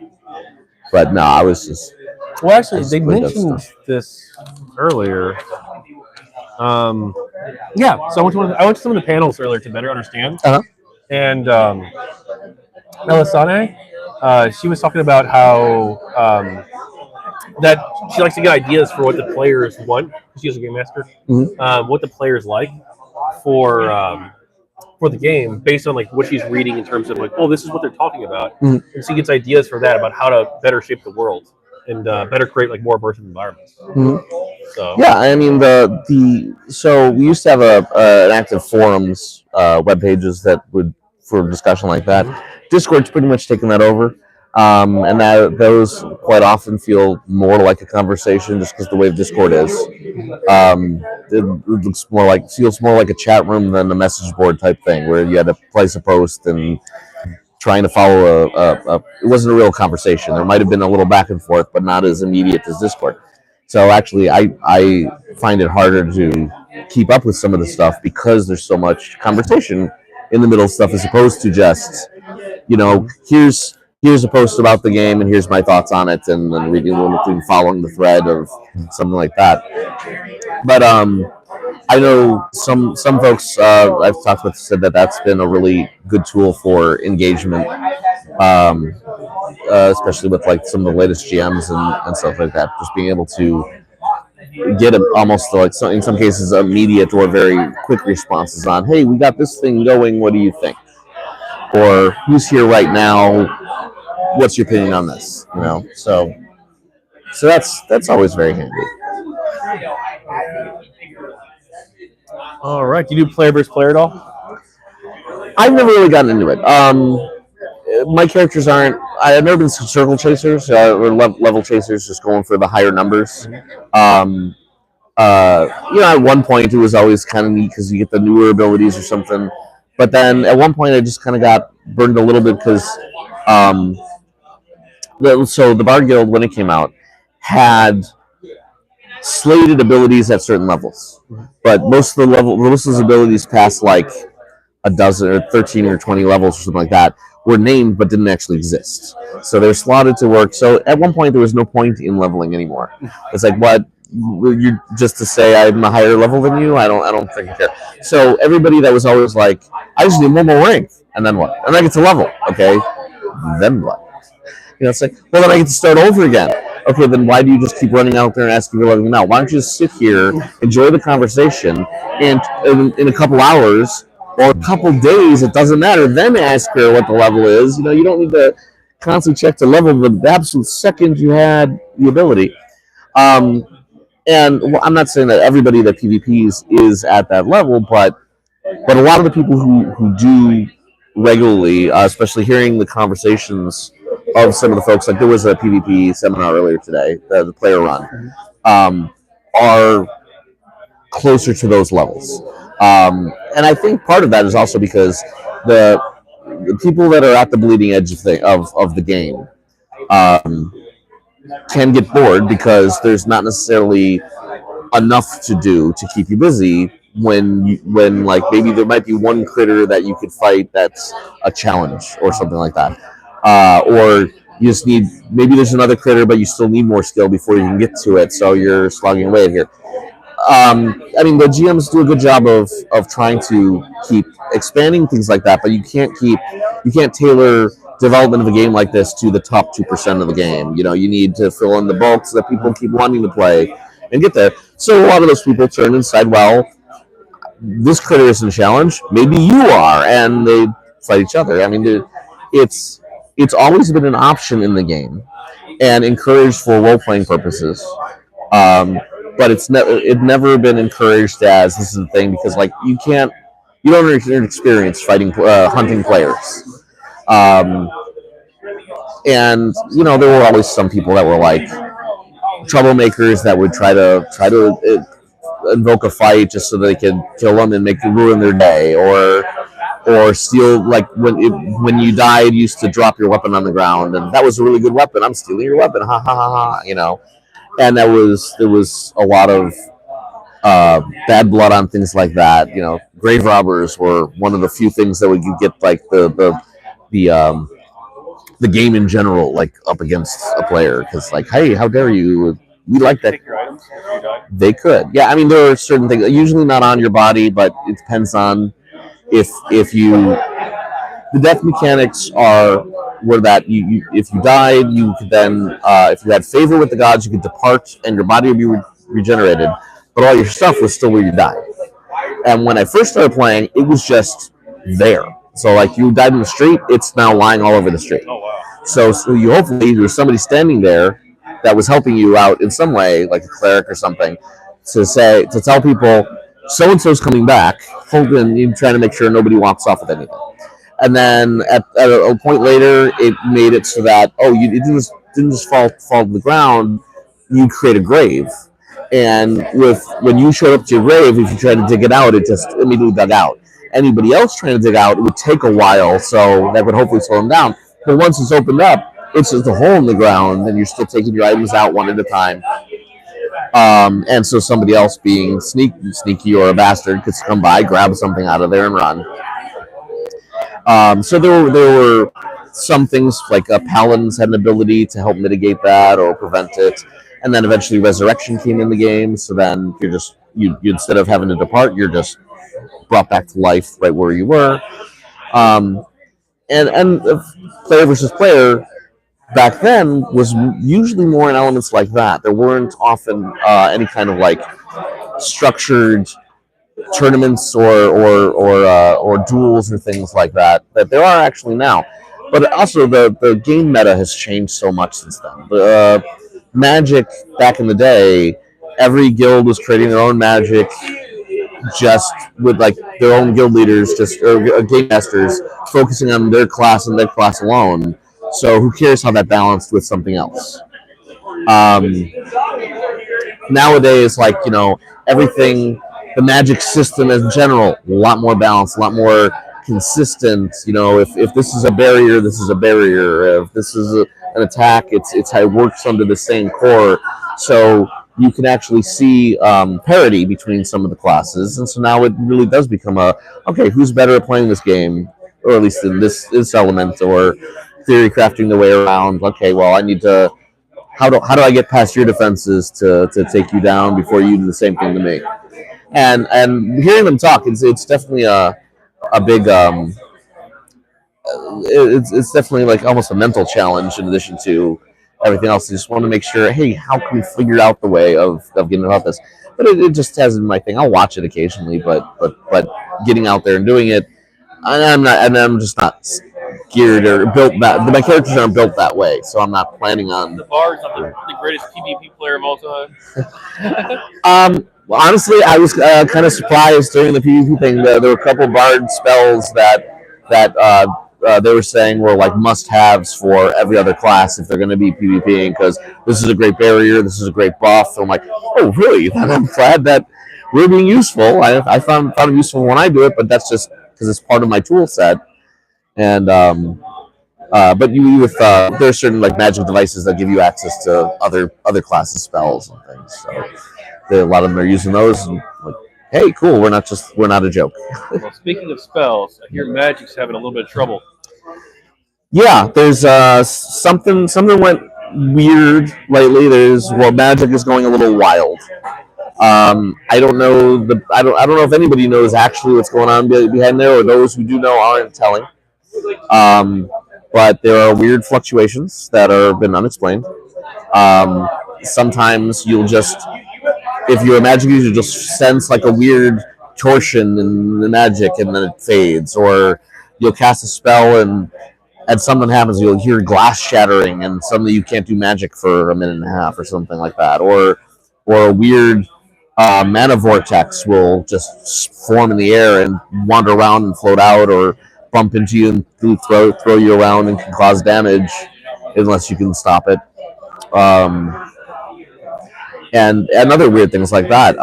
S4: But no, I was just.
S3: Well, actually, they mentioned this earlier. Yeah, so I went to some of the panels earlier to better understand. And Melisane, she was talking about how that she likes to get ideas for what the players want. She's a game master. What the players like for the game based on like what she's reading in terms of like, oh, this is what they're talking about. And she gets ideas for that about how to better shape the world and better create like more immersive environments. So
S4: yeah, I mean so we used to have an active forums web pages that would for discussion like that. Discord's pretty much taken that over. And those quite often feel more like a conversation just because the way Discord is. It feels more like a chat room than a message board type thing where you had to place a post and trying to follow it wasn't a real conversation. There might have been a little back and forth, but not as immediate as Discord. So actually, I find it harder to keep up with some of the stuff because there's so much conversation in the middle of stuff as opposed to just, here's a post about the game and here's my thoughts on it, and then reading a little thing, following the thread of something like that. But I know some folks I've talked with said that that's been a really good tool for engagement, especially with like some of the latest GMs and stuff like that. Just being able to get almost like in some cases immediate or very quick responses on, hey, we got this thing going. What do you think? Or who's here right now? What's your opinion on this? So that's always very handy.
S3: all right, do you do player versus player at all?
S4: I've never really gotten into it. My characters aren't. I've never been circle chasers or level chasers, just going for the higher numbers. At one point it was always kind of neat because you get the newer abilities or something. But then at one point I just kind of got burned a little bit because so the Bard Guild, when it came out, had slated abilities at certain levels, but most of those abilities past like a dozen or 13 or 20 levels or something like that were named but didn't actually exist. So they're slotted to work. So at one point there was no point in leveling anymore. It's like, what? You just to say I'm a higher level than you? I don't think I care. So everybody that was always like, I just need one more rank, and then what? And I get to level. Okay, then what? It's like, well, then I get to start over again. Okay, then why do you just keep running out there and asking for leveling now? Why don't you just sit here, enjoy the conversation, and in a couple hours or a couple days, it doesn't matter, then ask her what the level is. You don't need to constantly check the level the absolute second you had the ability. And I'm not saying that everybody that PvPs is at that level, but a lot of the people who do regularly, especially hearing the conversations of some of the folks, like there was a PvP seminar earlier today, the player run, are closer to those levels. And I think part of that is also because the people that are at the bleeding edge of the game can get bored because there's not necessarily enough to do to keep you busy when like maybe there might be one critter that you could fight that's a challenge or something like that, or you just need, maybe there's another critter but you still need more skill before you can get to it, so you're slogging away here. I mean, the GMs do a good job of trying to keep expanding things like that, but you can't tailor development of a game like this to the top 2% of the game. You need to fill in the bulk so that people keep wanting to play and get there. So a lot of those people turn and decide, well, this critter isn't a challenge, maybe you are, and they fight each other. I mean, it's it's always been an option in the game and encouraged for role-playing purposes. But it's never been encouraged as this is the thing, because like you don't experience fighting hunting players. Um, and there were always some people that were like troublemakers that would try to invoke a fight just so they could kill them and ruin their day, or steal, like when you died, you used to drop your weapon on the ground, and that was a really good weapon. I'm stealing your weapon, ha ha ha ha, and there was a lot of bad blood on things like that. Grave robbers were one of the few things that would get like the game in general like up against a player, because like, hey, how dare you? We like that. They could, yeah. I mean, there are certain things, usually not on your body, but it depends on if you. The death mechanics were that if you died, you could then, if you had favor with the gods, you could depart and your body would be regenerated, but all your stuff was still where you died. And when I first started playing, it was just there. So like you died in the street, it's now lying all over the street. Oh, wow. So you hopefully there's somebody standing there that was helping you out in some way, like a cleric or something, to tell people so and so's coming back, hoping, trying to make sure nobody walks off with anything. And then at a point later, it made it so that it didn't just fall to the ground. You create a grave, and when you showed up to your grave, if you tried to dig it out, it just immediately dug out. Anybody else trying to dig out, it would take a while, so that would hopefully slow them down. But once it's opened up, it's just a hole in the ground, and you're still taking your items out one at a time. And so somebody else, being sneaky or a bastard, could come by, grab something out of there, and run. So there were some things like paladins had an ability to help mitigate that or prevent it, and then eventually resurrection came in the game. So then you instead of having to depart, you're just brought back to life right where you were. And player versus player back then was usually more in elements like that. There weren't often any kind of like structured tournaments or duels or things like that there are actually now. But also the game meta has changed so much since then. Magic back in the day, every guild was creating their own magic, just with like their own guild leaders, or game masters focusing on their class and their class alone. So who cares how that balanced with something else? Nowadays, like everything. The magic system in general, a lot more balanced, a lot more consistent. If this is a barrier, this is a barrier. If this is an attack, it's how it works under the same core. So you can actually see parity between some of the classes. And so now it really does become okay, who's better at playing this game, or at least in this element, or theory crafting the way around. Okay, well, I need to, how do I get past your defenses to take you down before you do the same thing to me? And hearing them talk, it's definitely a big it's definitely like almost a mental challenge in addition to everything else. I just want to make sure, hey, how can we figure out the way of getting about this? But it just hasn't been my thing. I'll watch it occasionally, but getting out there and doing it, I'm just not geared or built that. My characters aren't built that way, so I'm not planning on.
S3: The Bard's not the greatest PvP player of all time.
S4: Well, honestly, I was kind of surprised during the PvP thing. There were a couple Bard spells that they were saying were like must-haves for every other class if they're going to be PvPing, because this is a great barrier, this is a great buff. So I'm like, oh, really? I'm glad that we're being useful. I found it useful when I do it, but that's just because it's part of my tool set. And but there are certain like magic devices that give you access to other classes spells and things. So a lot of them are using those. And like, hey, cool. We're not a joke.
S3: Well, speaking of spells, I hear Magic's having a little bit of trouble.
S4: Yeah, there's something went weird lately. Magic is going a little wild. I don't know I don't know if anybody knows actually what's going on behind there, or those who do know aren't telling. But there are weird fluctuations that have been unexplained. Sometimes you'll just, if you're a magic user, just sense like a weird torsion in the magic and then it fades, or you'll cast a spell and and something happens, you'll hear glass shattering, and suddenly you can't do magic for a minute and a half or something like that, or a weird mana vortex will just form in the air and wander around and float out, or bump into you and throw you around and can cause damage unless you can stop it. And other weird things like that.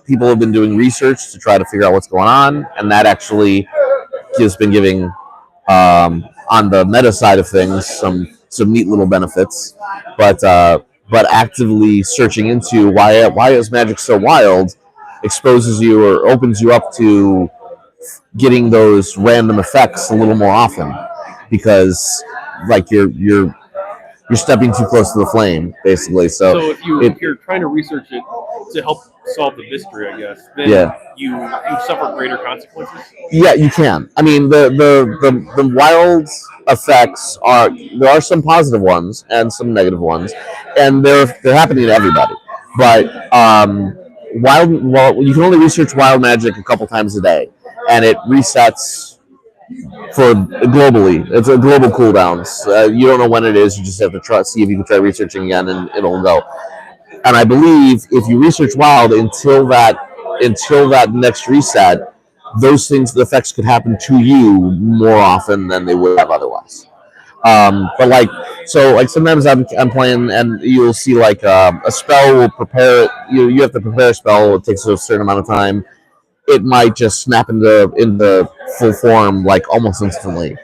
S4: People have been doing research to try to figure out what's going on, and that actually has been giving, on the meta side of things, some neat little benefits. But actively searching into why is magic so wild exposes you or opens you up to getting those random effects a little more often, because like you're stepping too close to the flame, basically.
S3: So if you're trying to research it to help solve the mystery, I guess, then you suffer greater consequences.
S4: Yeah, you can. I mean, the wild effects there are some positive ones and some negative ones, and they're happening to everybody. But you can only research wild magic a couple times a day, and it resets for globally. It's a global cooldown. You don't know when it is. You just have to see if you can try researching again, and it'll go. And I believe if you research wild until that next reset, those things, the effects could happen to you more often than they would have otherwise. But sometimes I'm playing and you'll see a spell will prepare it. You have to prepare a spell. It takes a certain amount of time. It might just snap into full form almost instantly,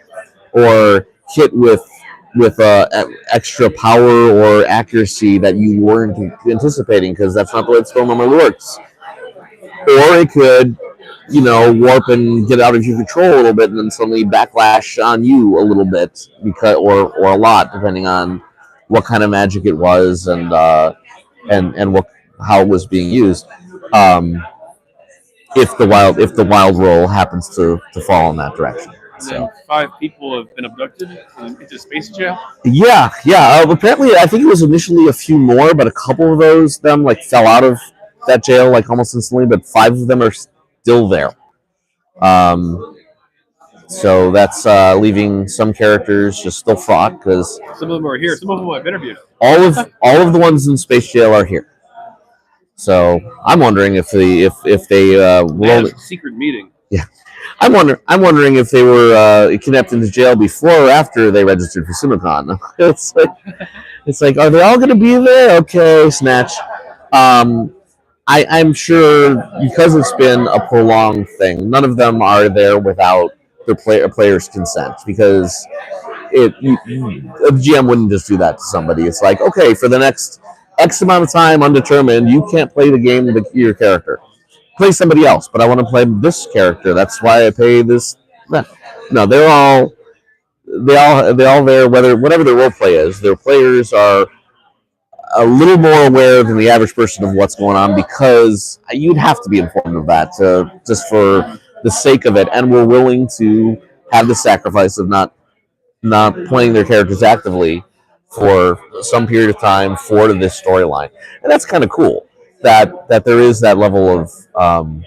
S4: or hit with extra power or accuracy that you weren't anticipating, because that's not the way the spell normally works. Or it could, warp and get out of your control a little bit, and then suddenly backlash on you a little bit, or a lot, depending on what kind of magic it was and how it was being used. If the wild roll happens to fall in that direction.
S3: So 5 people have been abducted into space jail.
S4: Yeah. Apparently, I think it was initially a few more, but a couple of them fell out of that jail almost instantly. But 5 of them are still there. So that's leaving some characters just still fraught, because
S3: some of them are here. Some of them I've interviewed.
S4: All of the ones in space jail are here. So I'm wondering if they rolled
S3: a secret meeting.
S4: Yeah. I'm wondering if they were kidnapped into jail before or after they registered for SimuCon. It's like, are they all going to be there? Okay, snatch. I'm sure, because it's been a prolonged thing, none of them are there without their player's consent, because a GM wouldn't just do that to somebody. It's like, okay, for the next X amount of time, undetermined, you can't play the game with your character. Play somebody else, but I want to play this character. That's why I pay this. No, they're all there. Whatever their role play is, their players are a little more aware than the average person of what's going on, because you'd have to be informed of that just for the sake of it, and we're willing to have the sacrifice of not playing their characters actively for some period of time for this storyline. And that's kind of cool that there is that level of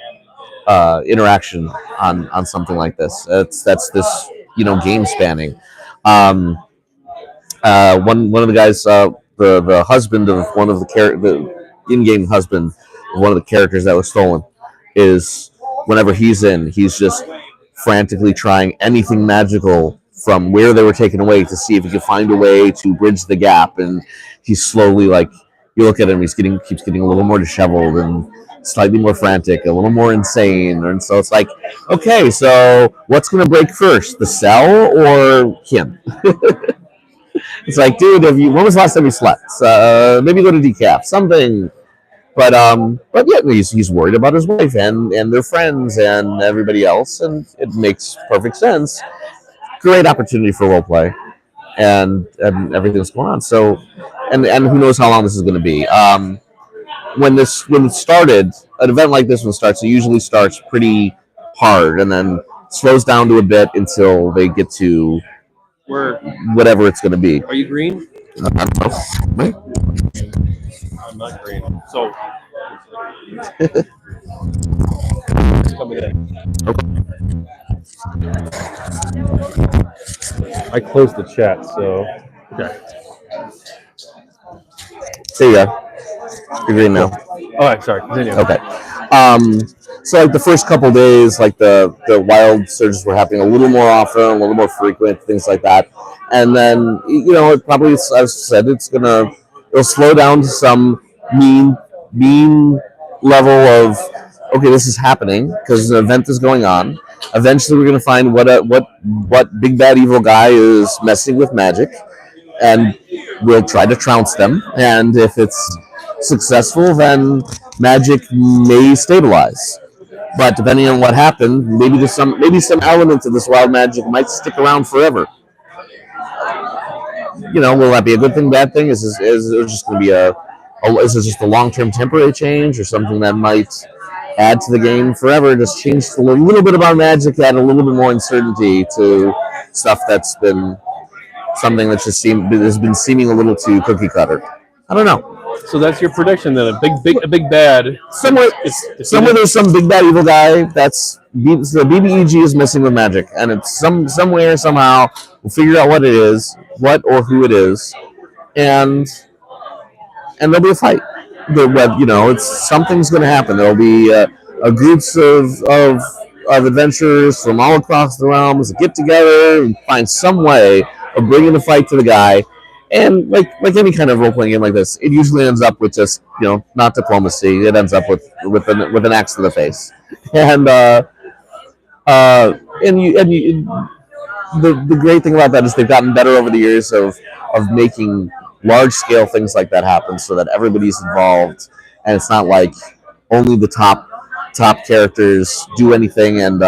S4: interaction on something like this. That's this game spanning. One of the guys, the husband of one of the in-game husband of one of the characters that was stolen, is whenever he's just frantically trying anything magical from where they were taken away to see if he could find a way to bridge the gap. And he's slowly, you look at him, keeps getting a little more disheveled and slightly more frantic, a little more insane. And so it's like, okay, so what's going to break first, the cell or him? It's like, dude, when was the last time you slept? Maybe go to decaf, something. But yeah, he's worried about his wife and their friends and everybody else, and it makes perfect sense. Great opportunity for role play, and everything's going on. So, and who knows how long this is going to be. When it started, an event like this one starts, it usually starts pretty hard and then slows down to a bit until they get to whatever it's going to be.
S3: Are you green?
S4: I don't know.
S3: I'm not green. So it's coming in.
S4: Okay.
S3: I closed the chat, so okay.
S4: There you go. You're green now.
S3: All right, sorry. Continue.
S4: Okay. So like the first couple days, like the wild surges were happening a little more often, a little more frequent, things like that. And then it probably, as I said, it'll slow down to some mean level of okay, this is happening because an event is going on. Eventually, we're gonna find what big bad evil guy is messing with magic, and we'll try to trounce them. And if it's successful, then magic may stabilize. But depending on what happened, maybe some element of this wild magic might stick around forever. Will that be a good thing, bad thing? Is it just going to be is it just a long-term temporary change or something that might add to the game forever? Just change a little bit about magic, add a little bit more uncertainty to stuff that's been something that has been seeming a little too cookie cutter. I don't know.
S3: So that's your prediction then? A big bad.
S4: Somewhere there's some big bad evil guy the BBEG is messing with magic, and it's somewhere somehow we'll figure out what it is, what or who it is, and there'll be a fight. Something's going to happen. There'll be groups of adventurers from all across the realms that get together and find some way of bringing the fight to the guy. And like any kind of role playing game like this, it usually ends up with just not diplomacy. It ends up with an axe to the face. And the great thing about that is they've gotten better over the years of making large scale things like that happen, so that everybody's involved, and it's not like only the top characters do anything, and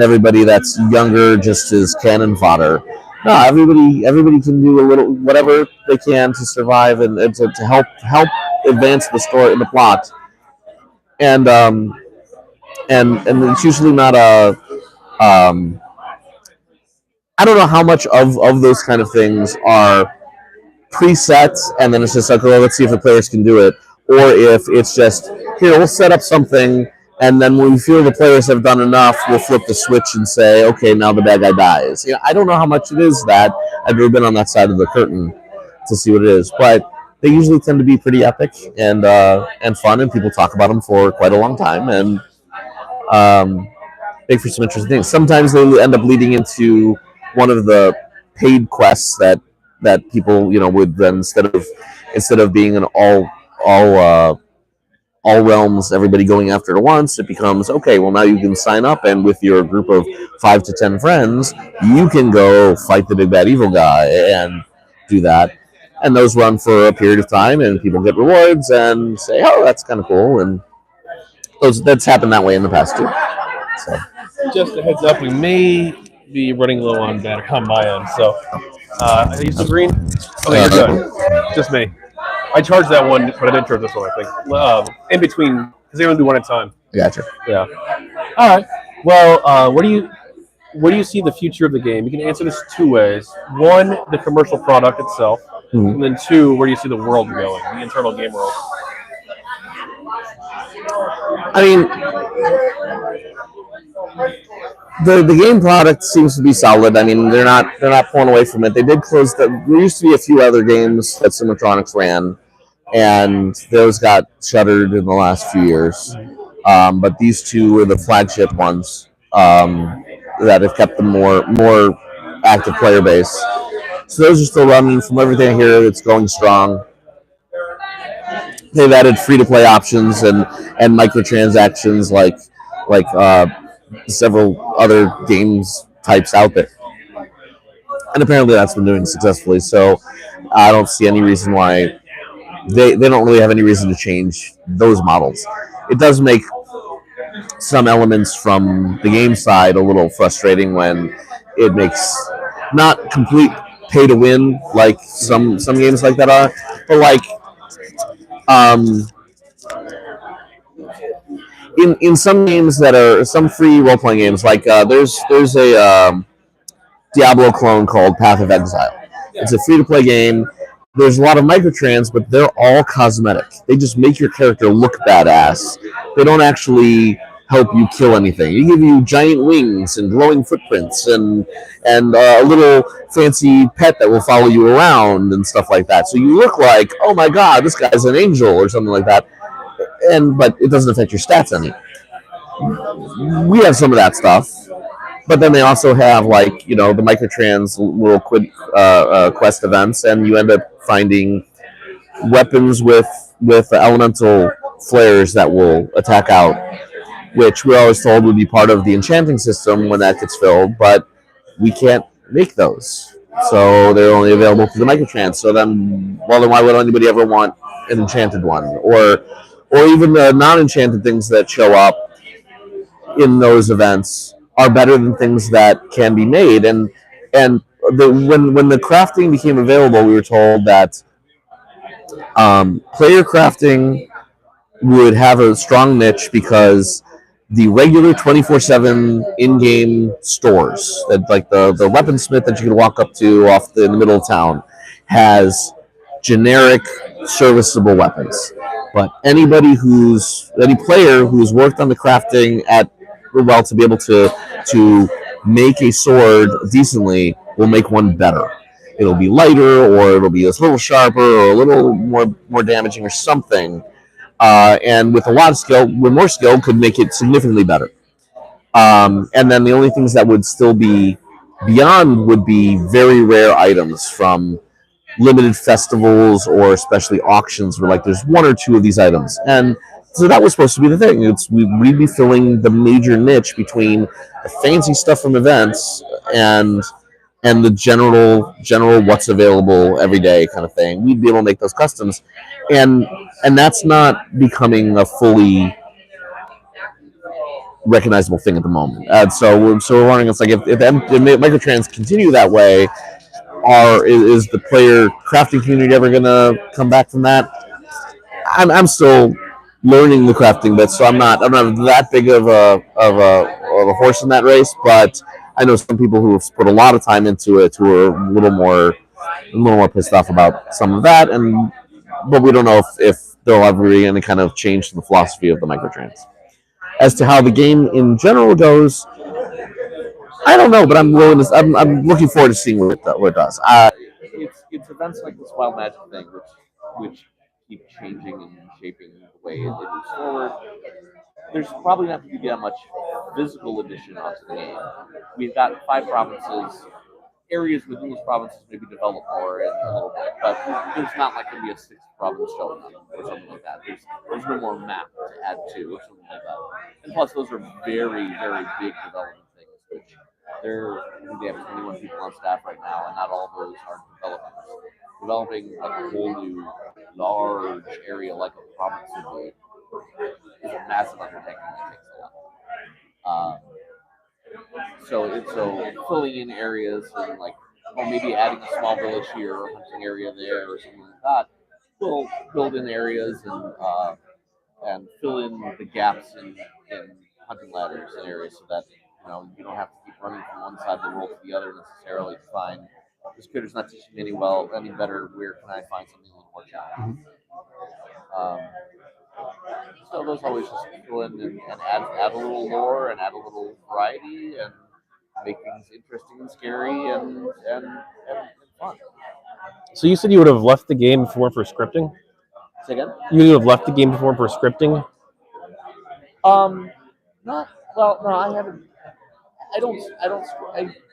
S4: everybody that's younger just is cannon fodder. No, everybody can do a little whatever they can to survive and to help advance the story, the plot, and it's usually not a I don't know how much of those kind of things are presets, and then it's just like, oh, let's see if the players can do it, or if it's just here, we'll set up something. And then when we feel the players have done enough, we'll flip the switch and say, okay, now the bad guy dies. I don't know how much it is that. I've never been on that side of the curtain to see what it is. But they usually tend to be pretty epic and fun, and people talk about them for quite a long time and make for some interesting things. Sometimes they end up leading into one of the paid quests that people, would then instead of being an all realms, everybody going after it at once, it becomes, okay, well, now you can sign up, and with your group of 5 to 10 friends, you can go fight the big bad evil guy and do that. And those run for a period of time, and people get rewards and say, oh, that's kind of cool. And that's happened that way in the past, too. So,
S3: just a heads up, we may be running low on battery on my end. So, are you still green? Okay, you're good. Just me. I charged that one, but I didn't charge this one, I think. In between, because they only do one at a time.
S4: Gotcha.
S3: Yeah. All right. Well, where do you see the future of the game? You can answer this two ways. One, the commercial product itself, and then two, where do you see the world going, the internal game world?
S4: I mean, the game product seems to be solid. I mean, they're not pulling away from it. They did close there used to be a few other games that Simutronics ran, and those got shuttered in the last few years. But these two were the flagship ones that have kept the more active player base. So those are still running. From everything I hear, it's going strong. They've added free-to-play options and microtransactions like several other games types out there, and apparently that's been doing successfully. So I don't see any reason why they don't really have any reason to change those models. It does make some elements from the game side a little frustrating when it makes not complete pay to win like some games like that are, but like in some games that are some free role playing games, like there's a Diablo clone called Path of Exile. It's a free to play game. There's a lot of microtrans, but they're all cosmetic. They just make your character look badass. They don't actually help you kill anything. They give you giant wings and glowing footprints and a little fancy pet that will follow you around and stuff like that. So you look like, oh my god, this guy's an angel or something like that. But it doesn't affect your stats any. We have some of that stuff, but then they also have like the microtrans little quick quest events, and you end up finding weapons with elemental flares that will attack out, which we always told would be part of the enchanting system when that gets filled, but we can't make those, so they're only available through the microtrans. So then, well, then why would anybody ever want an enchanted one, or even the non-enchanted things that show up in those events are better than things that can be made. When the crafting became available, we were told that player crafting would have a strong niche because the regular 24/7 in-game stores, that like the weaponsmith that you can walk up to in the middle of town, has generic serviceable weapons. But any player who's worked on the crafting to be able to make a sword decently will make one better. It'll be lighter, or it'll be a little sharper, or a little more damaging, or something. And with a lot of skill, with more skill, could make it significantly better. And then the only things that would still be beyond would be very rare items from limited festivals or especially auctions where like there's one or two of these items. And so that was supposed to be the thing. We'd be filling the major niche between the fancy stuff from events and the general what's available every day kind of thing. We'd be able to make those customs, and that's not becoming a fully recognizable thing at the moment. And so we're wondering, it's like if microtrans continue that way, is the player crafting community ever going to come back from that? I'm still learning the crafting bit, so I'm not that big of a horse in that race. But I know some people who have put a lot of time into it who are a little more pissed off about some of that, but we don't know if there'll ever be any kind of change to the philosophy of the microtrans. As to how the game in general goes, I don't know, but I'm looking forward to seeing what it does.
S5: It's events like this Wild Magic thing which keep changing and shaping the way it moves forward. There's probably not going to be that much physical addition onto the game. We've got 5 provinces. Areas within those provinces maybe develop more in a little bit, but there's not like going to be a 6th province showing up or something like that. There's no more map to add to or something like that. And plus, those are very, very big development things, which they have 21 people on staff right now, and not all of those are developers. Developing like a whole new large area like a province would be is a massive undertaking that takes a lot. So filling in areas and maybe adding a small village here or a hunting area there or something like that. We'll build in areas and fill in the gaps in hunting ladders and areas so that you don't have to keep running from one side of the world to the other necessarily to find this critter's not teaching me any better. Where can I find something a little more challenging? So those always just fill in and add a little lore and add a little variety and make things interesting and scary and fun.
S3: So you said you would have left the game if it weren't for scripting?
S5: Say again?
S3: You would have left the game if it weren't for scripting?
S5: Not well. No, I haven't. I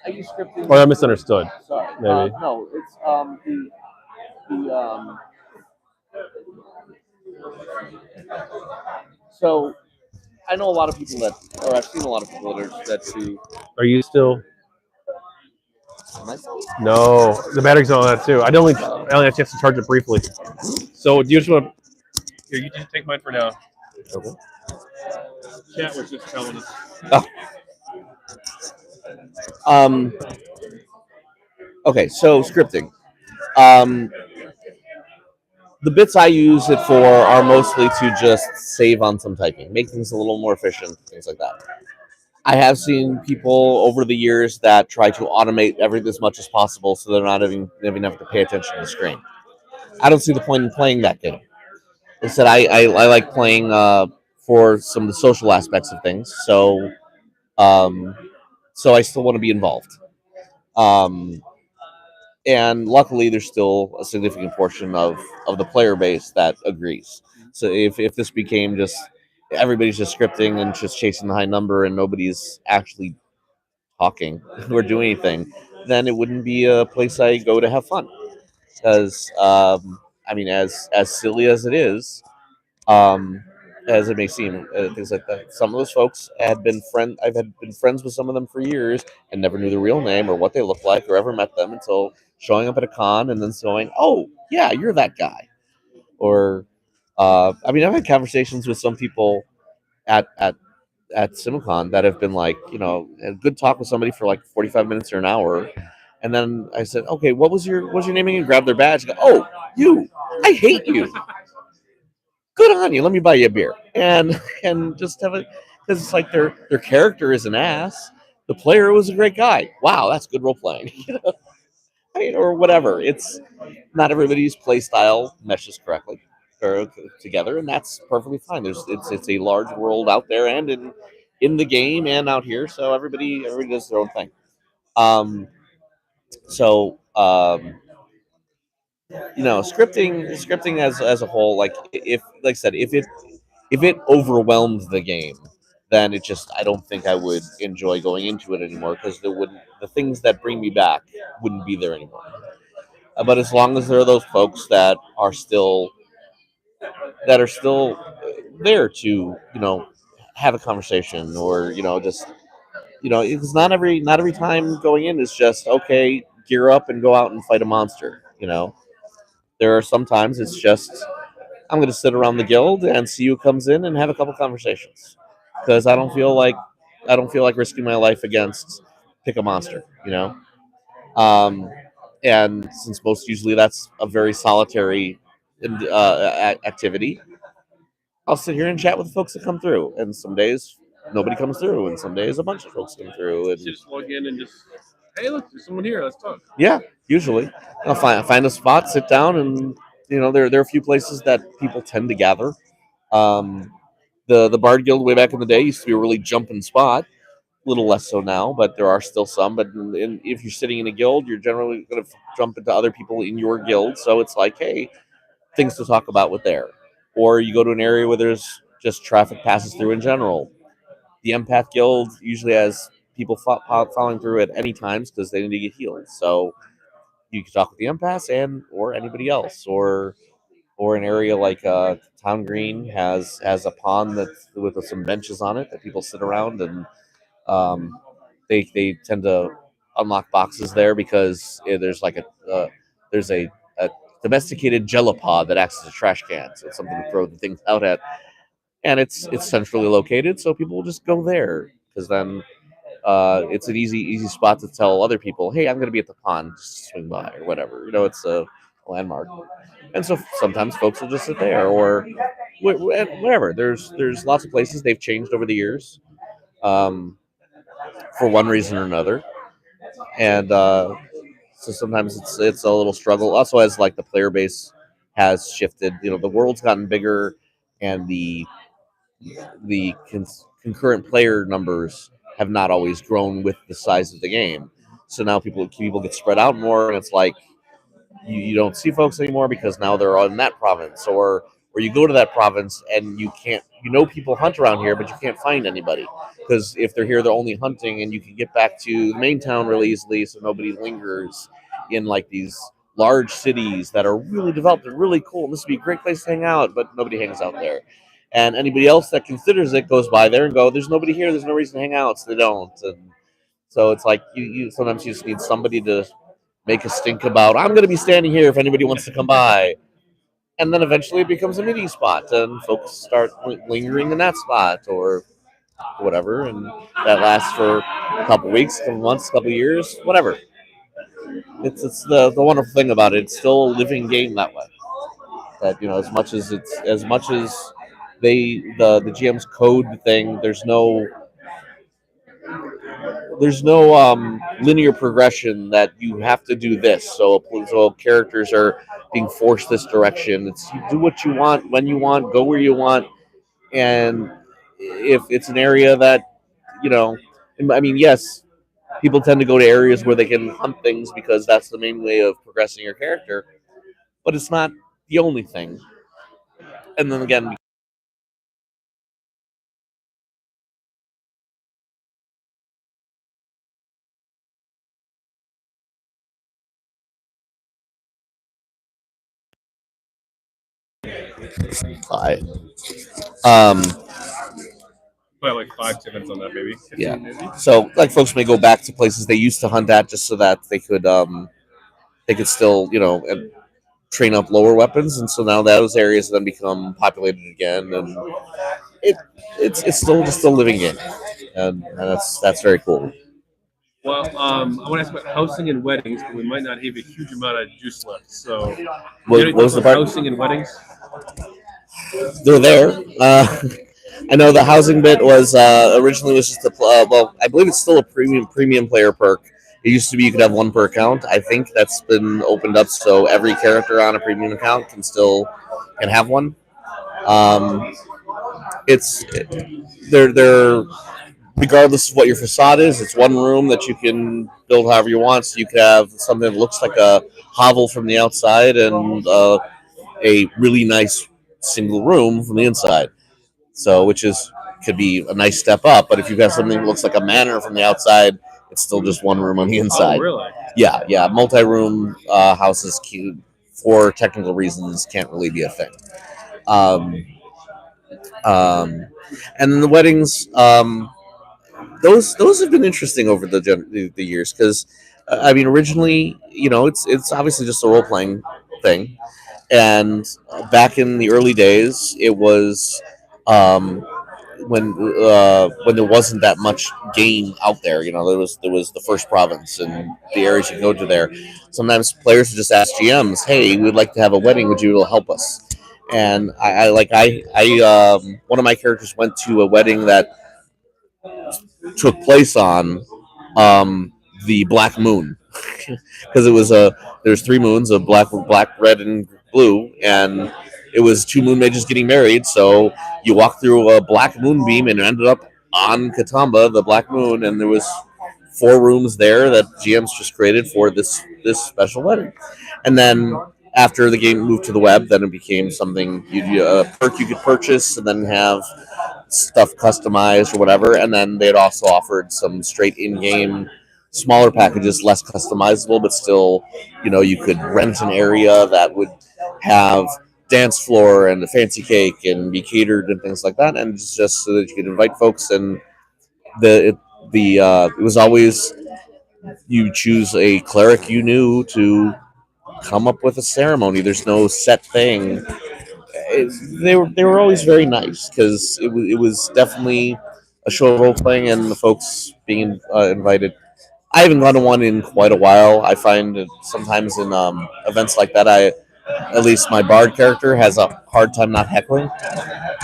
S5: use scripting.
S3: Or I misunderstood.
S5: Sorry.
S3: Maybe.
S5: No, it's So I know a lot of people or I've seen a lot of people that do.
S3: Are you still?
S5: Am I still?
S3: No, the battery's on that too. I only had a chance to charge it briefly. So do you just want to? Here, you just take mine for now.
S5: Okay.
S3: Chat was just telling us.
S4: Okay, so scripting. The bits I use it for are mostly to just save on some typing, make things a little more efficient, things like that. I have seen people over the years that try to automate everything as much as possible so they're not having to pay attention to the screen. I don't see the point in playing that game. Instead, I like playing for some of the social aspects of things. Um, so I still want to be involved. Um, and luckily, there's still a significant portion of the player base that agrees. So if this became just everybody's just scripting and just chasing the high number and nobody's actually talking or doing anything, then it wouldn't be a place I go to have fun. Because I mean, as silly as it is, um, as it may seem, things like that. Some of those folks had been friend. I've had been friends with some of them for years and never knew their real name or what they looked like or ever met them until showing up at a con and then saying, "Oh, yeah, you're that guy." Or, I mean, I've had conversations with some people at at at SimuCon that have been like, a good talk with somebody for like 45 minutes or an hour, and then I said, "Okay, what was your name again?" Grab their badge. And go, "Oh, you! I hate you. Good on you. Let me buy you a beer." And just have it because it's like their character is an ass. The player was a great guy. Wow, that's good role playing, or whatever. It's not everybody's play style meshes correctly or together, and that's perfectly fine. It's a large world out there and in the game and out here, so everybody does their own thing. Um, so scripting as a whole, like if like I said, if it overwhelmed the game, then it just I don't think I would enjoy going into it anymore because the things that bring me back wouldn't be there anymore. But as long as there are those folks that are still there to have a conversation or just it's not every time going in is just okay, gear up and go out and fight a monster. There are sometimes it's just I'm going to sit around the guild and see who comes in and have a couple conversations because I don't feel like risking my life against pick a monster. And since most usually that's a very solitary activity, I'll sit here and chat with the folks that come through. And some days nobody comes through, and some days a bunch of folks come through. And
S3: You just log in and just, hey, look, there's someone here. Let's talk.
S4: yeah, usually I'll find a spot, sit down, and there are a few places that people tend to gather. Um, the Bard Guild way back in the day used to be a really jumping spot. A little less so now, but there are still some. But if you're sitting in a guild, you're generally going to jump into other people in your guild. So it's like, hey, things to talk about with there. Or you go to an area where there's just traffic passes through in general. The Empath Guild usually has people following through at any times because they need to get healed. So you can talk with the empaths and or anybody else, or an area like Town Green has a pond that's with some benches on it that people sit around and um, they tend to unlock boxes there because there's like a domesticated jellypod that acts as a trash can, so it's something to throw the things out at, and it's centrally located, so people will just go there because then it's an easy spot to tell other people, hey, I'm going to be at the pond, just swing by or whatever. It's a landmark, and so sometimes folks will just sit there or whatever. There's lots of places they've changed over the years. Um, for one reason or another, and so sometimes it's a little struggle. Also, as like the player base has shifted, the world's gotten bigger, and the concurrent player numbers have not always grown with the size of the game. So now people get spread out more, and it's like you don't see folks anymore because now they're all in that province, or you go to that province and you can't people hunt around here, but you can't find anybody because if they're here they're only hunting, and you can get back to the main town really easily, so nobody lingers in like these large cities that are really developed and really cool, and this would be a great place to hang out, but nobody hangs out there, and anybody else that considers it goes by there and go, there's nobody here, there's no reason to hang out, so they don't. And so it's like you sometimes you just need somebody to make a stink about, I'm going to be standing here if anybody wants to come by. And then eventually it becomes a meeting spot, and folks start lingering in that spot or whatever. And that lasts for a couple weeks, a couple months, a couple years, whatever. It's the wonderful thing about it. It's still a living game that way. That, as much as the GM's code thing, there's no linear progression that you have to do this. So characters are being forced this direction. It's you do what you want when you want, go where you want,
S5: And if it's an area that, I mean, yes, people tend to go to areas where they can hunt things because that's the main way of progressing your character, but it's not the only thing. And then again, I, um,
S3: Put like 5 10 minutes on that, maybe. 15
S5: yeah.
S3: maybe.
S5: So like folks may go back to places they used to hunt at just so that they could still train up lower weapons, and so now those areas then become populated again, and it it's still just a living game, and that's very cool.
S3: Well, I want to ask about housing and weddings, but we might not have a huge amount of juice left. So, you
S5: What,
S3: have any
S5: what was
S3: thoughts
S5: the
S3: on
S5: part?
S3: housing and weddings?
S5: They're there. I know the housing bit was originally was just a well, I believe it's still a premium player perk. It used to be you could have one per account. I think that's been opened up so every character on a premium account can have one. Um, it's they're regardless of what your facade is, it's one room that you can build however you want. So you could have something that looks like a hovel from the outside and a really nice single room from the inside. So, which is could be a nice step up. But if you've got something that looks like a manor from the outside, it's still just one room on the
S3: Oh,
S5: inside.
S3: really?
S5: Yeah. Multi-room houses, for technical reasons, can't really be a thing. Um, and then the weddings. Those have been interesting over the years because I mean originally it's obviously just a role playing thing, and back in the early days it was um, when there wasn't that much game out there. There was the first province and the areas you go to there. Sometimes players would just ask GMs, "Hey, we'd like to have a wedding. Would you be able to help us?" And one of my characters went to a wedding that took place on the black moon because it was there's three moons, a black, red, and blue, and it was two moon mages getting married. So you walk through a black moonbeam and ended up on Katamba, the black moon, and there was four rooms there that GMs just created for this special wedding. And then after the game moved to the web, then it became something a perk you could purchase and then have stuff customized or whatever. And then they'd also offered some straight in-game smaller packages, less customizable, but still, you could rent an area that would have dance floor and a fancy cake and be catered and things like that, and it's just so that you could invite folks. And it was always you choose a cleric you knew to come up with a ceremony. There's no set thing. They were always very nice because it was definitely a show of role playing and the folks being invited. I haven't gone to one in quite a while. I find that sometimes in events like that, at least my bard character has a hard time not heckling,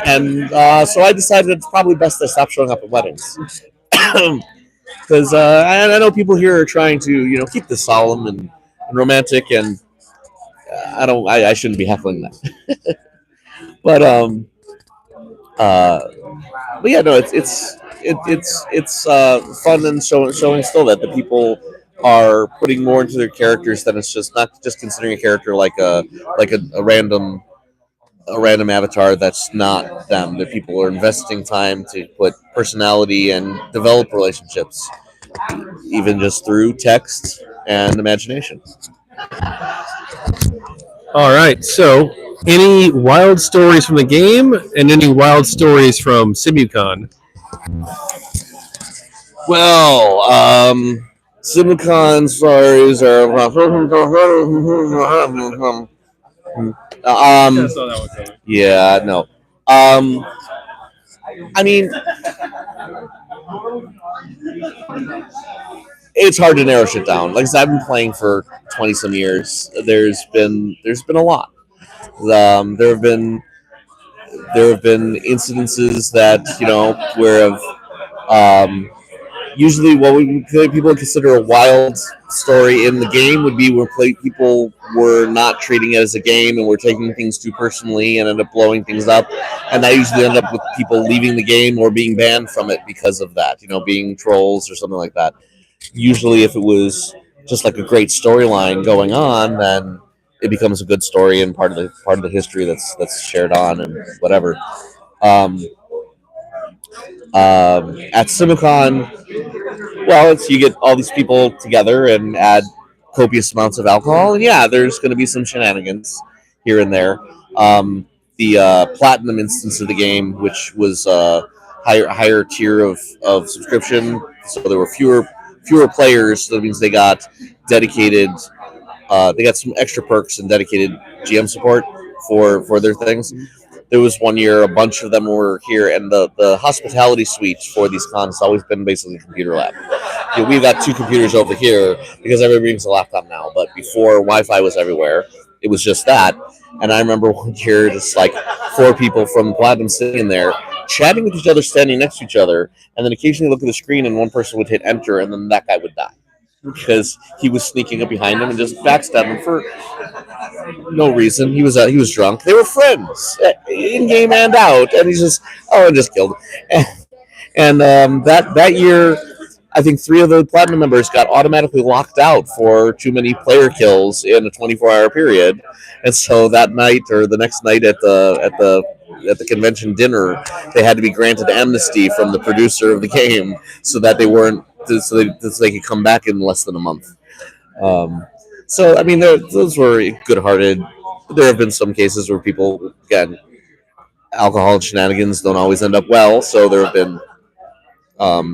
S5: and so I decided it's probably best to stop showing up at weddings because I know people here are trying to keep this solemn and romantic, and I shouldn't be heckling that, but uh, but yeah, no, it's fun and showing still that the people are putting more into their characters than it's just not just considering a character like a random avatar that's not them. The people are investing time to put personality and develop relationships, even just through text and imagination.
S3: All right. So, any wild stories from the game and any wild stories from SimuCon?
S5: Well, SimuCon stories are
S3: I saw that one coming.
S5: yeah, no. Um, I mean, it's hard to narrow shit down. Like I said, I've been playing for 20 some years. There's been a lot. There have been incidences that where have um,
S4: usually what people consider a wild story in the game would be where people were not treating it as a game and were taking things too personally and ended up blowing things up, and that usually ended up with people leaving the game or being banned from it because of that, being trolls or something like that. Usually if it was just like a great storyline going on, then it becomes a good story and part of the history that's shared on and whatever. um, at SimuCon, well, you get all these people together and add copious amounts of alcohol, and yeah, there's going to be some shenanigans here and there. The platinum instance of the game, which was higher tier of subscription, so there were fewer players. So that means they got dedicated. They got some extra perks and dedicated GM support for their things. There was one year a bunch of them were here, and the hospitality suite for these cons has always been basically a computer lab. We've got two computers over here because everybody brings a laptop now, but before Wi-Fi was everywhere, it was just that. And I remember one year, just like four people from Platinum sitting in there, chatting with each other, standing next to each other, and then occasionally look at the screen, and one person would hit enter, and then that guy would die because he was sneaking up behind him and just backstabbing him for no reason. He was drunk. They were friends, in game and out, and he's just and just killed. And that year, I think three of the platinum members got automatically locked out for too many player kills in a 24-hour period, and so that night or the next night at the convention dinner, they had to be granted amnesty from the producer of the game so that they weren't so they could come back in less than a month. So I mean, those were good-hearted. There have been some cases where people, again, alcohol and shenanigans don't always end up well. So there have been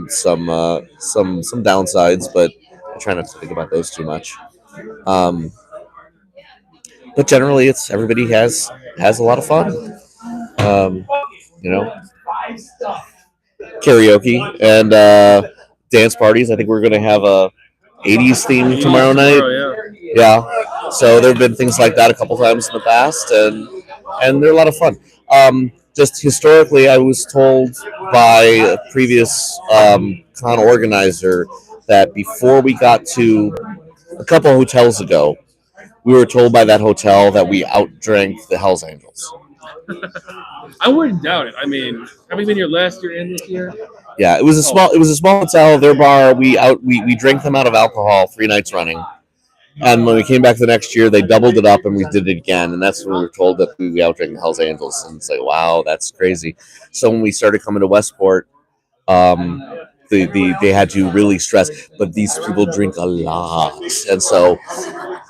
S4: some downsides, but I try not to think about those too much. Um, but generally, it's everybody has a lot of fun. Um, you know, karaoke and dance parties. I think we're going to have a 80s theme tomorrow night. Yeah. So there have been things like that a couple times in the past, and they're a lot of fun. Just historically, I was told by a previous con organizer that before we got to a couple of hotels ago, we were told by that hotel that we outdrank the Hells Angels.
S3: I wouldn't doubt it. I mean, have you been here last year and this year?
S4: Yeah, it was a small hotel. Their bar, we drank them out of alcohol 3 nights running. And when we came back the next year, they doubled it up and we did it again. And that's when we were told that we outdrank the Hells Angels. And it's like, wow, that's crazy. So when we started coming to Westport, they had to really stress, but these people drink a lot. And so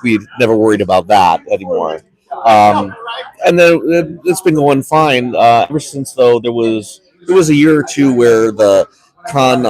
S4: we never worried about that anymore. And then it's been going fine ever since. Though there was a year or two where the con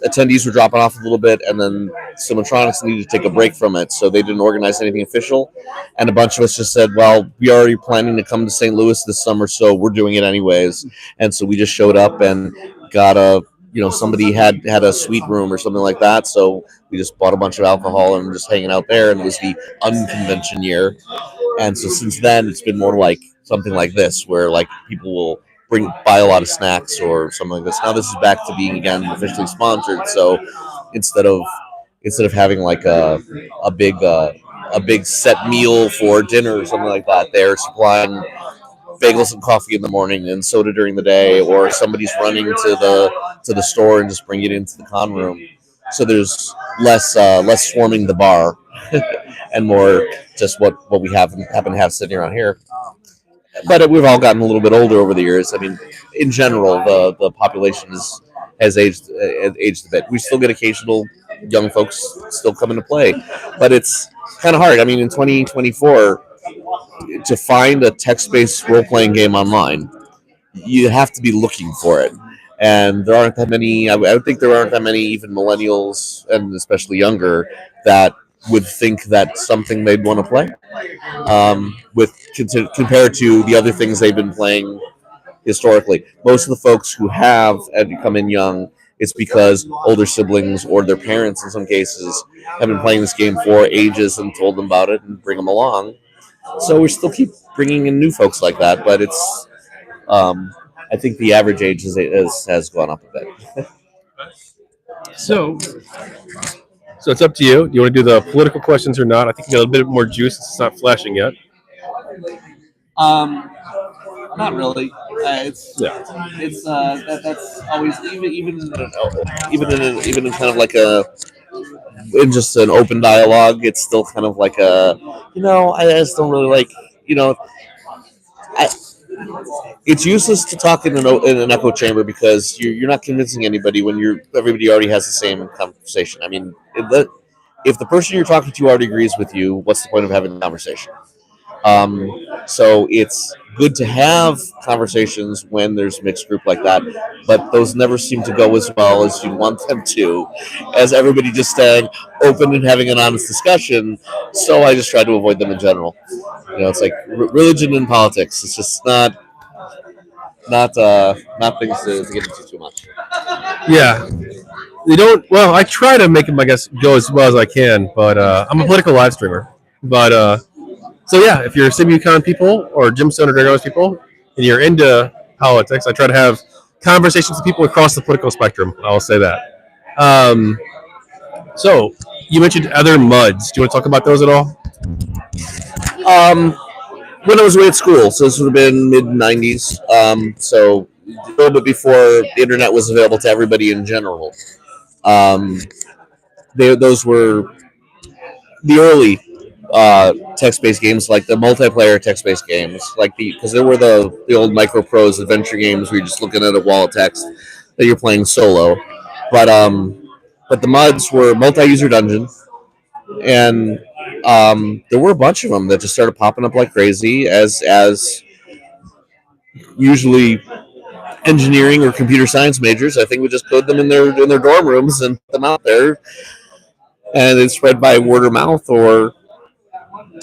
S4: attendees were dropping off a little bit, and then Simutronics needed to take a break from it, so they didn't organize anything official. And a bunch of us just said, "Well, we are already planning to come to St. Louis this summer, so we're doing it anyways." And so we just showed up and got somebody had a suite room or something like that, so we just bought a bunch of alcohol and just hanging out there. And it was the unconvention year. And so since then, it's been more like something like this, where like people will buy a lot of snacks or something like this. Now this is back to being again officially sponsored. So instead of having like a big set meal for dinner or something like that, they're supplying bagels and coffee in the morning and soda during the day, or somebody's running to the store and just bring it into the con room. So there's less swarming the bar and more just what we happen to have sitting around here. But we've all gotten a little bit older over the years. I mean, in general, the population has aged a bit. We still get occasional young folks still coming to play, but it's kind of hard. I mean, in 2024, to find a text-based role-playing game online, you have to be looking for it. And there aren't that many. I would think there aren't that many, even millennials and especially younger, that would think that's something they'd want to play. Compared to the other things they've been playing historically, most of the folks who have and come in young, it's because older siblings or their parents, in some cases, have been playing this game for ages and told them about it and bring them along. So we still keep bringing in new folks like that, but it's. I think the average age has gone up a bit.
S3: So it's up to you. Do you want to do the political questions or not? I think you got a bit more juice. It's not flashing yet.
S5: Not really. It's that's always even in kind of like in just an open dialogue. It's still kind of like I just don't really like I, it's useless to talk in an echo chamber because you're not convincing anybody when everybody already has the same conversation. I mean, if the person you're talking to already agrees with you, what's the point of having the conversation? So it's good to have conversations when there's a mixed group like that, but those never seem to go as well as you want them to, as everybody just staying open and having an honest discussion. So I just try to avoid them in general. It's like religion and politics. It's just not things to get into too much.
S3: Yeah. They don't. Well, I try to make them, I guess, go as well as I can, but I'm a political live streamer. But so yeah, if you're SimuCon people or GemStone or DragonRealms people, and you're into politics, I try to have conversations with people across the political spectrum. I'll say that. So you mentioned other muds. Do you want to talk about those at all?
S4: When I was away at school, so this would have been mid '90s. So a little bit before the internet was available to everybody in general. Um, those were the early text-based games, like the multiplayer text-based games, because there were the old Micro Prose adventure games where you're just looking at a wall of text that you're playing solo. But the mods were multi-user dungeon, and there were a bunch of them that just started popping up like crazy as usually engineering or computer science majors. I think would just code them in their dorm rooms and put them out there, and it spread by word of mouth or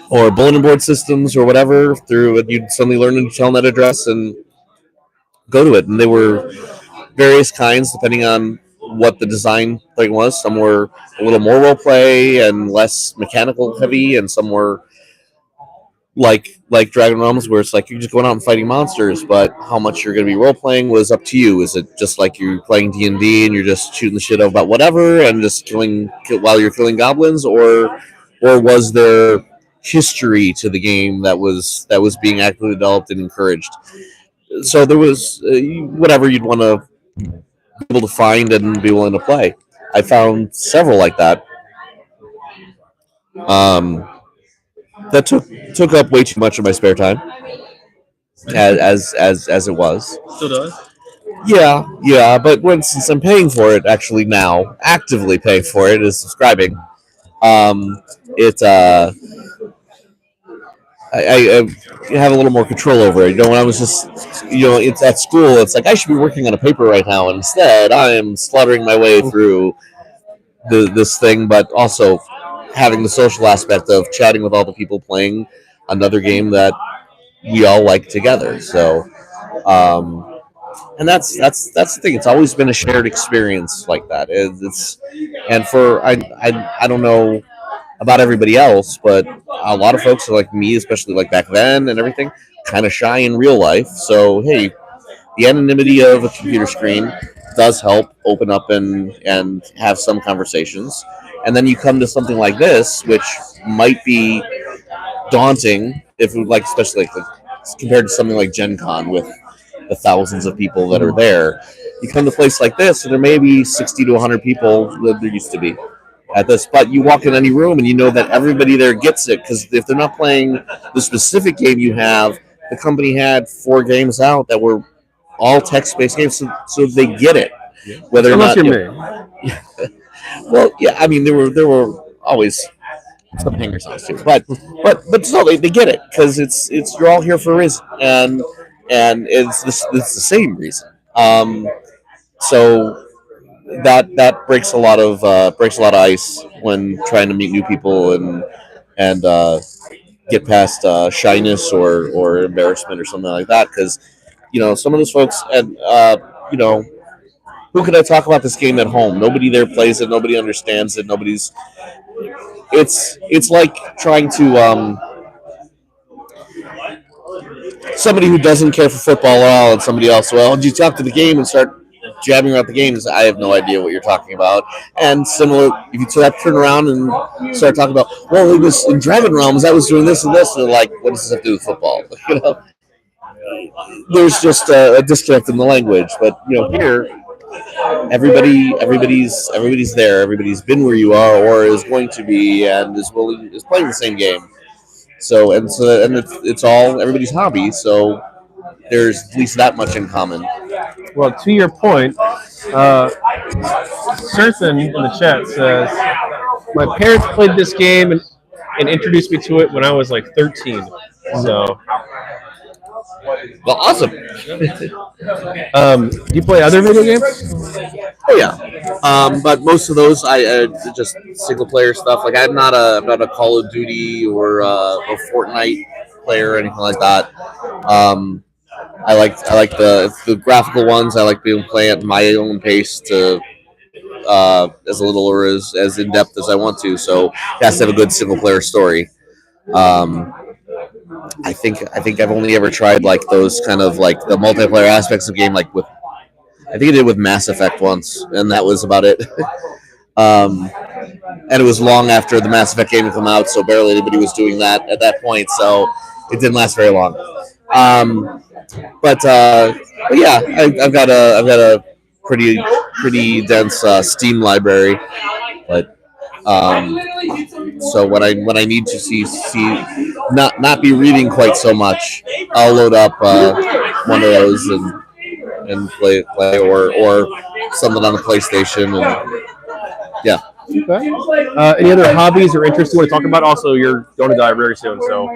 S4: bulletin board systems or whatever through it. You'd suddenly learn a telnet address and go to it. And they were various kinds depending on what the design thing was. Some were a little more role play and less mechanical heavy, and some were like DragonRealms, where it's like you're just going out and fighting monsters, but how much you're going to be role playing was up to you. Is it just like you're playing D&D and you're just shooting the shit about whatever and just killing while you're killing goblins, or was there history to the game that was being actively developed and encouraged? So there was whatever you'd want to be able to find and be willing to play. I found several like that. That took up way too much of my spare time, as it was.
S3: Still does.
S4: Yeah. But since I'm paying for it, actually now actively paying for it is subscribing. It I have a little more control over it. When I was just, it's at school, it's like I should be working on a paper right now, and instead I am slaughtering my way through this thing, but also having the social aspect of chatting with all the people playing another game that we all like together. So, and that's the thing. It's always been a shared experience like that. And for I don't know about everybody else, but a lot of folks are like me, especially like back then and everything, kind of shy in real life. So hey, the anonymity of a computer screen does help open up and have some conversations. And then you come to something like this, which might be daunting if like, especially like compared to something like Gen Con with the thousands of people that are there. You come to a place like this, and there may be 60 to 100 people that there used to be at this, but you walk in any room and you know that everybody there gets it, because if they're not playing the specific game you have, the company had 4 games out that were all text-based games, so they get it. Whether or not well, yeah, I mean there were always some hangers-ons too, but still they get it, because it's you're all here for a reason, and it's the same reason. So that breaks a lot of ice when trying to meet new people and get past shyness or embarrassment or something like that, because some of those folks, and who could I talk about this game at home? Nobody there plays it. Nobody understands it. It's like trying to somebody who doesn't care for football at all, and somebody else. Well, you talk to the game and start jabbing about the games, I have no idea what you're talking about. And similar, if you turn around and start talking about, well, it was in DragonRealms, I was doing this and this, and they're like, what does this have to do with football? You know, there's just a disconnect in the language. But here, everybody's there. Everybody's been where you are or is going to be, and is playing the same game. So it's all everybody's hobby. So there's at least that much in common.
S3: Well, to your point, Surfin in the chat says, my parents played this game and introduced me to it when I was like 13. So,
S4: well, awesome.
S3: Do you play other video games?
S4: Oh yeah, but most of those I just single player stuff. Like I'm not a Call of Duty or a Fortnite player or anything like that. I like the graphical ones. I like being able to play at my own pace to as little or as in depth as I want to. So it has to have a good single player story. I think I've only ever tried like those kind of like the multiplayer aspects of game, like with I think I did with Mass Effect once, and that was about it. And it was long after the Mass Effect game had come out, so barely anybody was doing that at that point. So it didn't last very long. But yeah, I've got a pretty dense Steam library. But so when I need to see not be reading quite so much, I'll load up one of those and play or something on the PlayStation and yeah.
S3: Okay. Any other hobbies or interests you want to talk about? Also, you're going to die very soon, so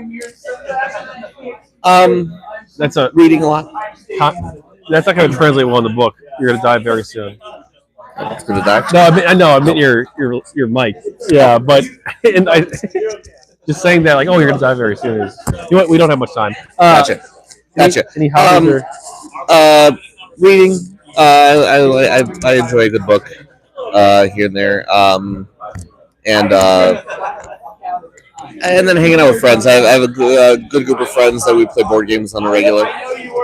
S3: that's a
S4: reading a lot.
S3: That's not going to translate well in the book. You're going to die very soon.
S4: It's going to die.
S3: No, I meant your mic. Yeah, but and I just saying that like, oh, you're going to die very soon is. You know what? We don't have much time.
S4: Gotcha.
S3: Any hobbies
S4: reading. I enjoy a good book here and there, and then hanging out with friends. I have a good group of friends that we play board games on a regular,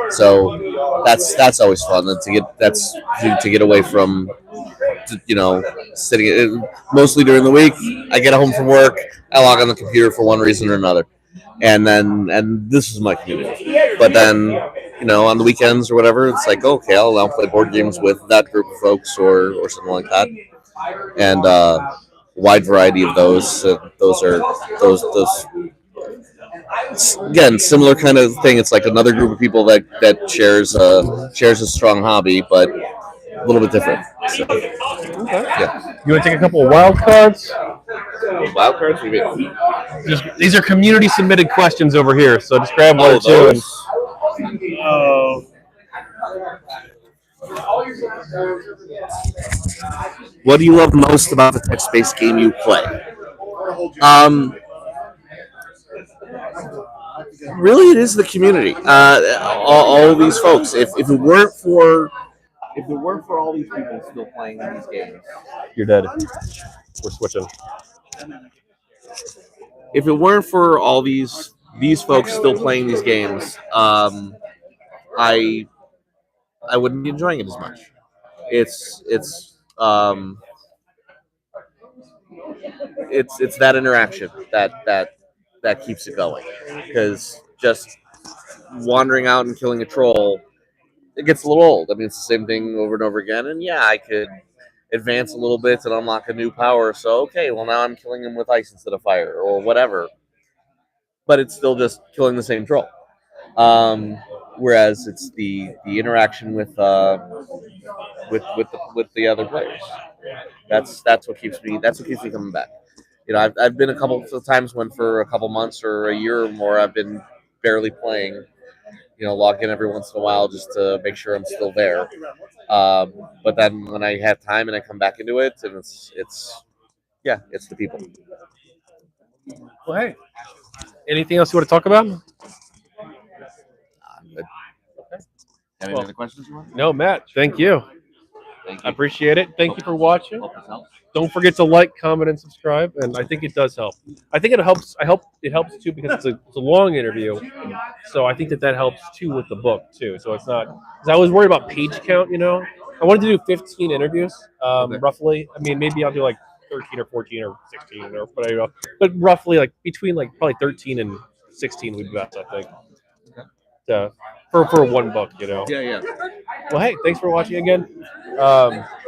S4: so that's always fun. To get away from, sitting. Mostly during the week, I get home from work, I log on the computer for one reason or another, and this is my community. But then, on the weekends or whatever, it's like, okay, I'll play board games with that group of folks or something like that, and wide variety of those. Those again, similar kind of thing. It's like another group of people that shares a strong hobby, but a little bit different. So, yeah.
S3: You want to take a couple of wild cards?
S4: Wild cards?
S3: These are community submitted questions over here, so just grab one or two.
S4: What do you love most about the text-based game you play? Really, it is the community. All these folks. If it weren't for all these people still playing these games,
S3: you're dead. We're switching.
S4: If it weren't for all these folks still playing these games, I wouldn't be enjoying it as much. It's that interaction that keeps it going. Because just wandering out and killing a troll, it gets a little old. I mean, it's the same thing over and over again. And yeah, I could advance a little bit and unlock a new power. So okay, well now I'm killing him with ice instead of fire or whatever. But it's still just killing the same troll. Whereas it's the interaction with the other players. That's what keeps me coming back. I've been a couple of times when for a couple months or a year or more I've been barely playing. Log in every once in a while just to make sure I'm still there. But then when I have time and I come back into it, and it's the people.
S3: Well, hey, anything else you want to talk about?
S5: Any other questions you want?
S3: No, Matt. Thank you.
S5: Thank you.
S3: I appreciate it. Thank you for watching. Don't forget to like, comment, and subscribe. And I think it does help. I think it helps. It helps too because it's a long interview. So I think that helps too with the book too. So it's not. Because I was worried about page count, I wanted to do 15 interviews,
S5: Okay.
S3: roughly. I mean, maybe I'll do like 13 or 14 or 16 or whatever. But roughly, like between like probably 13 and 16 would be best, I think. For one book, you know.
S5: Yeah.
S3: Well, hey, thanks for watching again.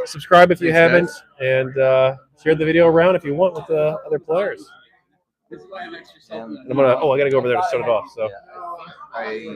S3: Subscribe if you haven't, and share the video around if you want with other players. And I'm gonna. Oh, I gotta go over there to shut it off. So.
S5: I